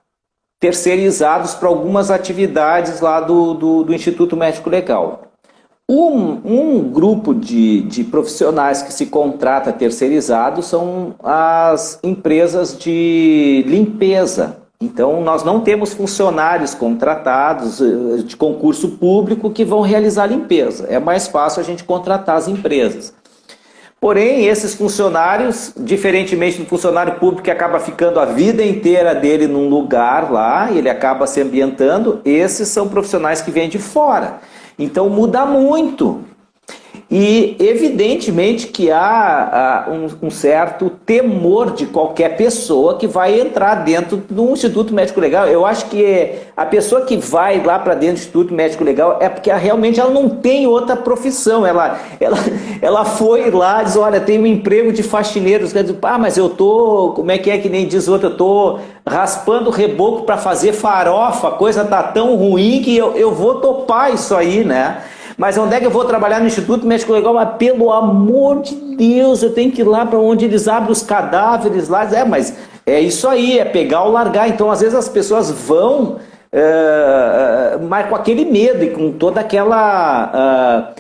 terceirizados para algumas atividades lá do Instituto Médico Legal. Um grupo de profissionais que se contrata terceirizado são as empresas de limpeza. Então, nós não temos funcionários contratados de concurso público que vão realizar limpeza. É mais fácil a gente contratar as empresas. Porém, esses funcionários, diferentemente do funcionário público que acaba ficando a vida inteira dele num lugar lá, ele acaba se ambientando, esses são profissionais que vêm de fora. Então muda muito. E evidentemente que há um certo temor de qualquer pessoa que vai entrar dentro do Instituto Médico Legal. Eu acho que a pessoa que vai lá para dentro do Instituto Médico Legal é porque realmente ela não tem outra profissão. Ela foi lá e diz, olha, tem um emprego de faxineiro. Ela diz, mas eu tô, como é que nem diz outro, eu tô raspando reboco para fazer farofa, a coisa tá tão ruim que eu vou topar isso aí, né? Mas onde é que eu vou trabalhar no Instituto Médico Legal? Mas pelo amor de Deus, eu tenho que ir lá para onde eles abrem os cadáveres lá. Mas é isso aí, é pegar ou largar. Então, às vezes as pessoas vão, mas com aquele medo e com toda aquela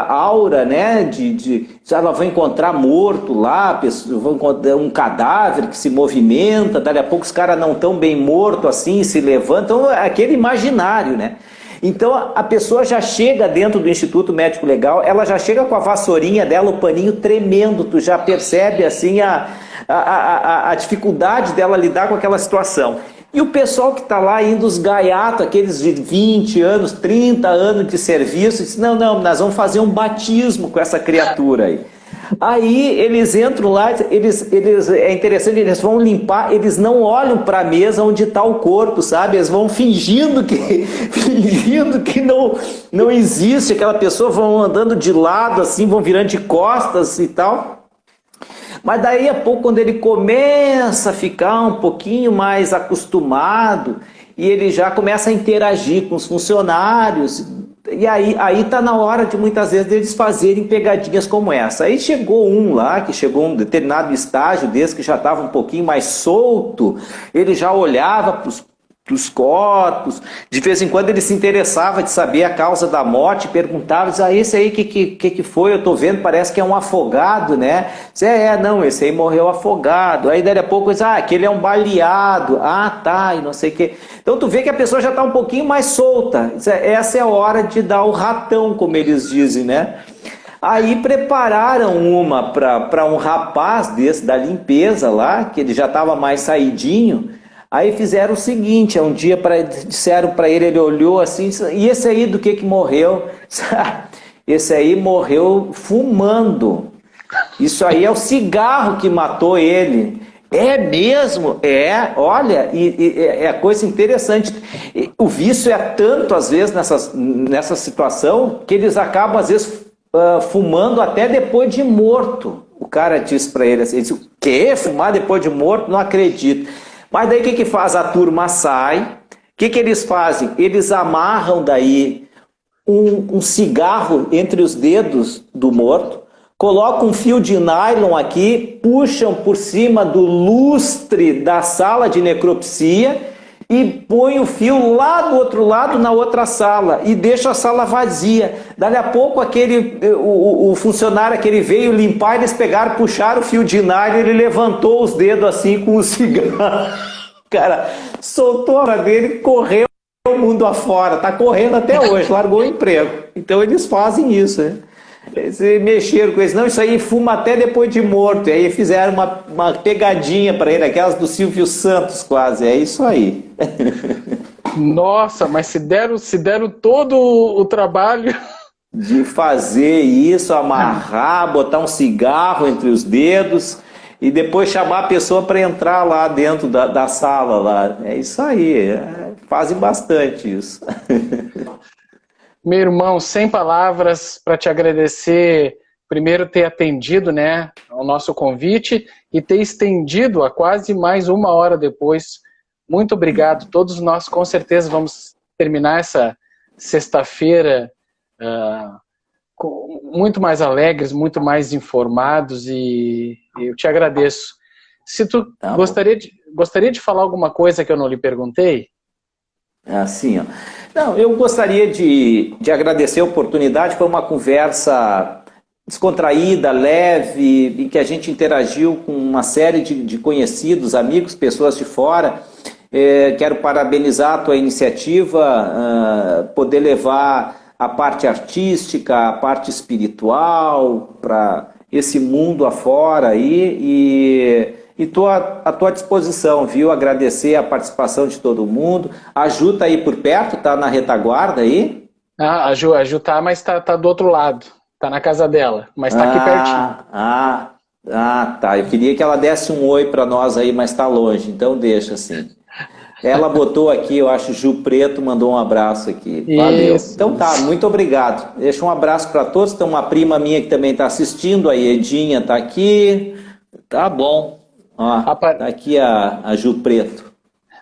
aura, né, de ela vai encontrar morto lá, vão encontrar um cadáver que se movimenta, dali a pouco os caras não estão bem mortos assim, se levantam, aquele imaginário, né? Então a pessoa já chega dentro do Instituto Médico Legal, ela já chega com a vassourinha dela, o paninho tremendo, tu já percebe assim a dificuldade dela lidar com aquela situação. E o pessoal que está lá indo, os gaiatos, aqueles de 20 anos, 30 anos de serviço, diz, não, nós vamos fazer um batismo com essa criatura aí. Aí eles entram lá, é interessante, eles vão limpar, eles não olham para a mesa onde está o corpo, sabe? Eles vão fingindo que não existe aquela pessoa, vão andando de lado, assim, vão virando de costas e tal. Mas daí a pouco, quando ele começa a ficar um pouquinho mais acostumado, e ele já começa a interagir com os funcionários, e aí está na hora de muitas vezes eles fazerem pegadinhas como essa. Aí chegou um lá, que chegou a um determinado estágio desse, que já estava um pouquinho mais solto, ele já olhava para os corpos, de vez em quando ele se interessava de saber a causa da morte, perguntava, dizia, esse aí que foi? Eu estou vendo, parece que é um afogado, né? Não, esse aí morreu afogado. Aí daí a pouco, aquele é um baleado, tá, e não sei o que. Então tu vê que a pessoa já está um pouquinho mais solta, essa é a hora de dar o ratão, como eles dizem, né? Aí prepararam uma para um rapaz desse da limpeza lá, que ele já estava mais saidinho. Aí fizeram o seguinte, um dia disseram para ele olhou assim, e esse aí do que morreu? Esse aí morreu fumando. Isso aí é o cigarro que matou ele. É mesmo? Olha, é coisa interessante. O vício é tanto, às vezes, nessa situação, que eles acabam, às vezes, fumando até depois de morto. O cara disse para ele assim, o quê? Fumar depois de morto? Não acredito. Mas daí o que faz? A turma sai, o que eles fazem? Eles amarram daí um cigarro entre os dedos do morto, colocam um fio de nylon aqui, puxam por cima do lustre da sala de necropsia e põe o fio lá do outro lado, na outra sala, e deixa a sala vazia. Dali a pouco o funcionário que ele veio limpar, eles pegaram, puxaram o fio de nylon, ele levantou os dedos assim com o cigarro. Cara, soltou a dele e correu o mundo afora. Tá correndo até hoje, largou o emprego. Então eles fazem isso, né? Eles mexeram com isso. Não, isso aí fuma até depois de morto. E aí fizeram uma pegadinha para ele, aquelas do Silvio Santos quase. É isso aí. Nossa, mas se deram todo o trabalho de fazer isso, amarrar, botar um cigarro entre os dedos e depois chamar a pessoa para entrar lá dentro da sala lá. É isso aí, fazem bastante isso. Meu irmão, sem palavras para te agradecer, primeiro ter atendido, né, ao nosso convite e ter estendido a quase mais 1 hora depois. Muito obrigado. Todos nós com certeza vamos terminar essa sexta-feira muito mais alegres, muito mais informados e eu te agradeço. Se tu gostaria de falar alguma coisa que eu não lhe perguntei? Assim, ó. Não, eu gostaria de agradecer a oportunidade, foi uma conversa descontraída, leve, em que a gente interagiu com uma série de conhecidos, amigos, pessoas de fora. Quero parabenizar a tua iniciativa, poder levar a parte artística, a parte espiritual, esse mundo afora aí e estou à tua disposição, viu? Agradecer a participação de todo mundo. A Ju tá aí por perto, tá na retaguarda aí? Ah, a Ju tá, mas tá do outro lado. Tá na casa dela, mas tá aqui pertinho. Tá. Eu queria que ela desse um oi para nós aí, mas tá longe, então deixa assim. Ela botou aqui, eu acho, Ju Preto, mandou um abraço aqui. Valeu. Isso. Então tá, muito obrigado. Deixa um abraço para todos. Tem uma prima minha que também está assistindo, a Edinha tá aqui. Tá bom. Ó, tá aqui a Ju Preto.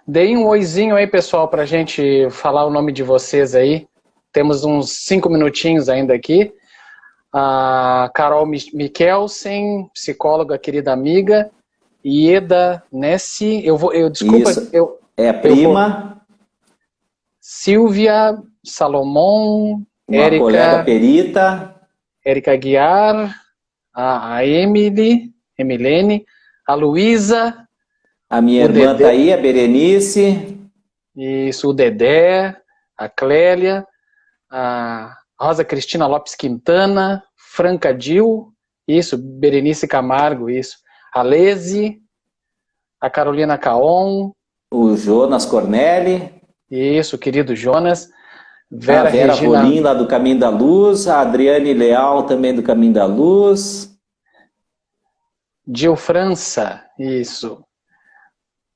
Deem um oizinho aí, pessoal, pra gente falar o nome de vocês aí. Temos uns 5 minutinhos ainda aqui. A Carol Mikelsen, psicóloga, querida amiga. Ieda Nessi, desculpa, Isso. É prima. Silvia Salomão, uma colega perita. Érica Guiar, a Emilene, a Luísa. A minha irmã tá aí, a Berenice. Isso, o Dedé, a Clélia, a Rosa Cristina Lopes Quintana, Franca Dil, isso, Berenice Camargo, isso. A Lese, a Carolina Caon. O Jonas Cornelli. Isso, o querido Jonas. A Vera Rolim, lá do Caminho da Luz. A Adriane Leal, também do Caminho da Luz. Gil França, isso.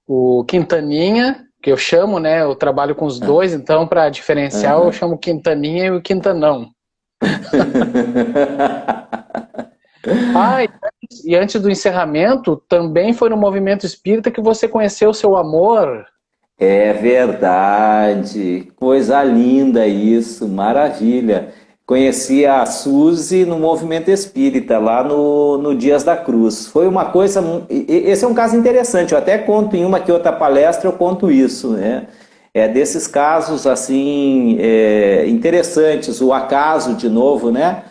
O Quintaninha, que eu chamo, né? Eu trabalho com os dois, então para diferenciar eu chamo Quintaninha e o Quintanão. E antes do encerramento, também foi no movimento espírita que você conheceu o seu amor. É verdade, coisa linda isso, maravilha. Conheci a Suzy no movimento espírita, lá no Dias da Cruz. Foi uma coisa... Esse é um caso interessante, eu até conto em uma que outra palestra, eu conto isso, né? É desses casos, assim, interessantes, o acaso, de novo, né?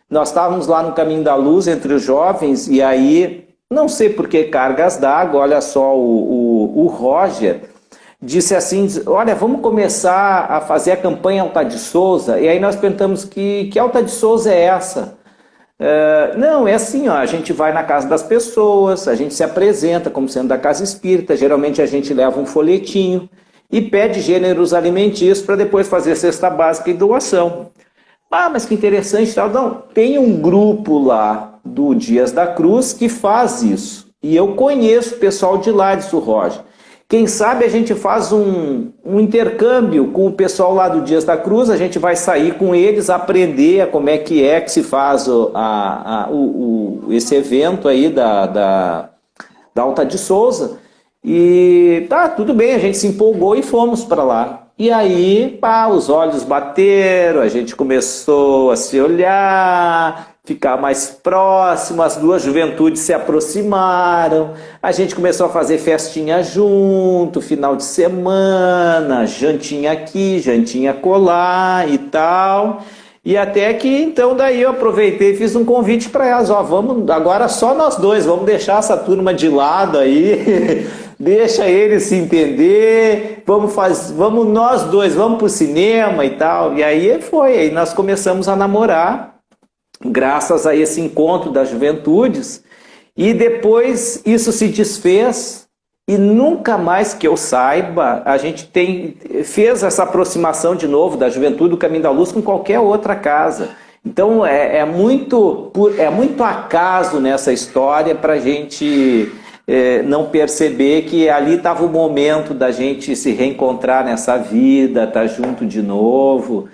Nós estávamos lá no Caminho da Luz, entre os jovens, e aí, não sei por que cargas d'água, olha só, o Roger disse assim, olha, vamos começar a fazer a campanha Alta de Souza, e aí nós perguntamos que Alta de Souza é essa? Não, é assim, ó, a gente vai na casa das pessoas, a gente se apresenta como sendo da casa espírita, geralmente a gente leva um folhetinho e pede gêneros alimentícios para depois fazer cesta básica e doação. Ah, mas que interessante, tal. Não, tem um grupo lá do Dias da Cruz que faz isso, e eu conheço o pessoal de lá, disse o Roger. Quem sabe a gente faz um intercâmbio com o pessoal lá do Dias da Cruz, a gente vai sair com eles, aprender como é que se faz esse evento aí da Alta de Souza. E tá, tudo bem, a gente se empolgou e fomos para lá. E aí, os olhos bateram, a gente começou a se olhar, ficar mais próximo, as duas juventudes se aproximaram, a gente começou a fazer festinha junto, final de semana, jantinha aqui, jantinha colar e tal. E até que, então, daí eu aproveitei e fiz um convite para elas, vamos, agora só nós dois, vamos deixar essa turma de lado aí, deixa eles se entender, vamos nós dois, vamos pro cinema e tal. E aí aí nós começamos a namorar, graças a esse encontro das juventudes, e depois isso se desfez, e nunca mais que eu saiba, a gente fez essa aproximação de novo da juventude do Caminho da Luz com qualquer outra casa. Então é muito acaso nessa história para a gente não perceber que ali estava o momento da gente se reencontrar nessa vida, estar junto de novo.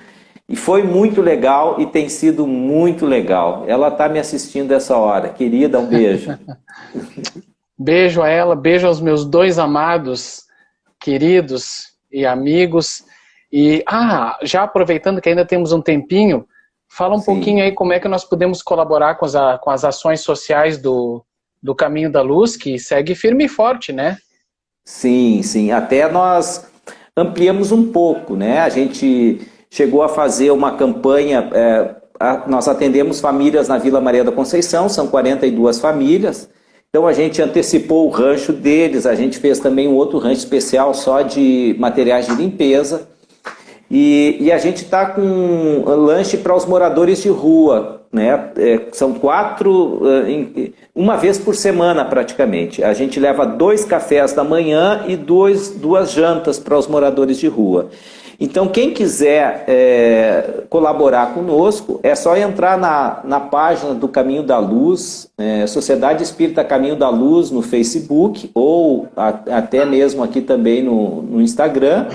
E foi muito legal e tem sido muito legal. Ela está me assistindo essa hora. Querida, um beijo. Beijo a ela, beijo aos meus dois amados, queridos e amigos. E, já aproveitando que ainda temos um tempinho, fala um pouquinho aí como é que nós podemos colaborar com as ações sociais do Caminho da Luz, que segue firme e forte, né? Sim, sim. Até nós ampliamos um pouco, né? A gente chegou a fazer uma campanha, nós atendemos famílias na Vila Maria da Conceição, são 42 famílias, então a gente antecipou o rancho deles, a gente fez também um outro rancho especial só de materiais de limpeza, e a gente está com lanche para os moradores de rua, né? São 4, uma vez por semana praticamente. A gente leva 2 cafés da manhã e 2 jantas para os moradores de rua. Então, quem quiser colaborar conosco, é só entrar na página do Caminho da Luz, Sociedade Espírita Caminho da Luz, no Facebook, ou até mesmo aqui também no Instagram,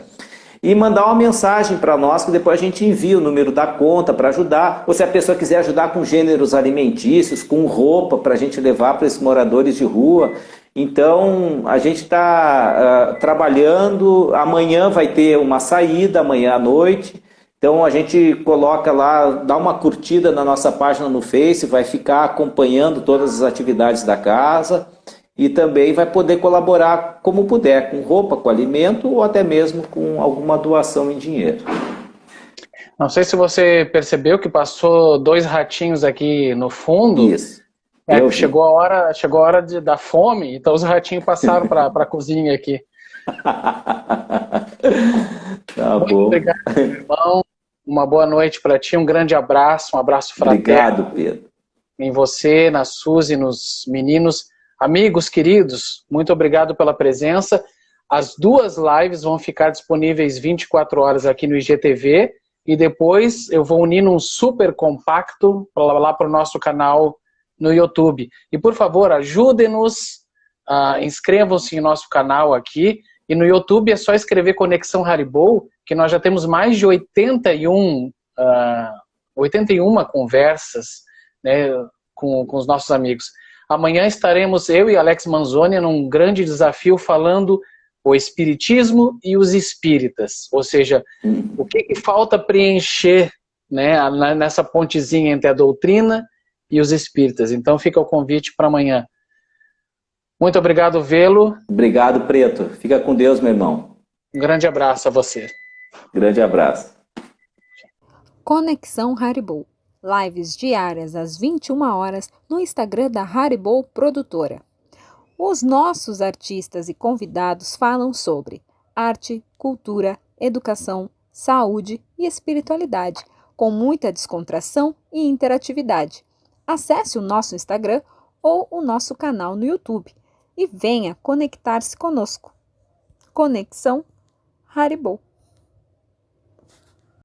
e mandar uma mensagem para nós, que depois a gente envia o número da conta para ajudar, ou se a pessoa quiser ajudar com gêneros alimentícios, com roupa para a gente levar para esses moradores de rua. Então, a gente está trabalhando, amanhã vai ter uma saída, amanhã à noite, então a gente coloca lá, dá uma curtida na nossa página no Face, vai ficar acompanhando todas as atividades da casa e também vai poder colaborar como puder, com roupa, com alimento ou até mesmo com alguma doação em dinheiro. Não sei se você percebeu que passou 2 ratinhos aqui no fundo. Isso. Chegou a hora da fome, então os ratinhos passaram para a cozinha aqui. Tá Muito bom. obrigado, irmão. Uma boa noite para ti, um grande abraço, um abraço fraterno. Obrigado, Pedro. Em você, na Suzy, nos meninos. Amigos queridos, muito obrigado pela presença. As 2 lives vão ficar disponíveis 24 horas aqui no IGTV e depois eu vou unir num super compacto lá para o nosso canal no YouTube. E, por favor, ajudem-nos, inscrevam-se em nosso canal aqui, e no YouTube é só escrever Conexão Haribo, que nós já temos mais de 81 conversas, né, com os nossos amigos. Amanhã estaremos, eu e Alex Manzoni, num grande desafio falando o Espiritismo e os Espíritas, ou seja, o que falta preencher, né, nessa pontezinha entre a doutrina e os espíritas. Então fica o convite para amanhã. Muito obrigado, Velo. Obrigado, Preto. Fica com Deus, meu irmão. Um grande abraço a você. Grande abraço. Conexão Haribo. Lives diárias às 21 horas no Instagram da Haribo Produtora. Os nossos artistas e convidados falam sobre arte, cultura, educação, saúde e espiritualidade, com muita descontração e interatividade. Acesse o nosso Instagram ou o nosso canal no YouTube e venha conectar-se conosco. Conexão Haribo.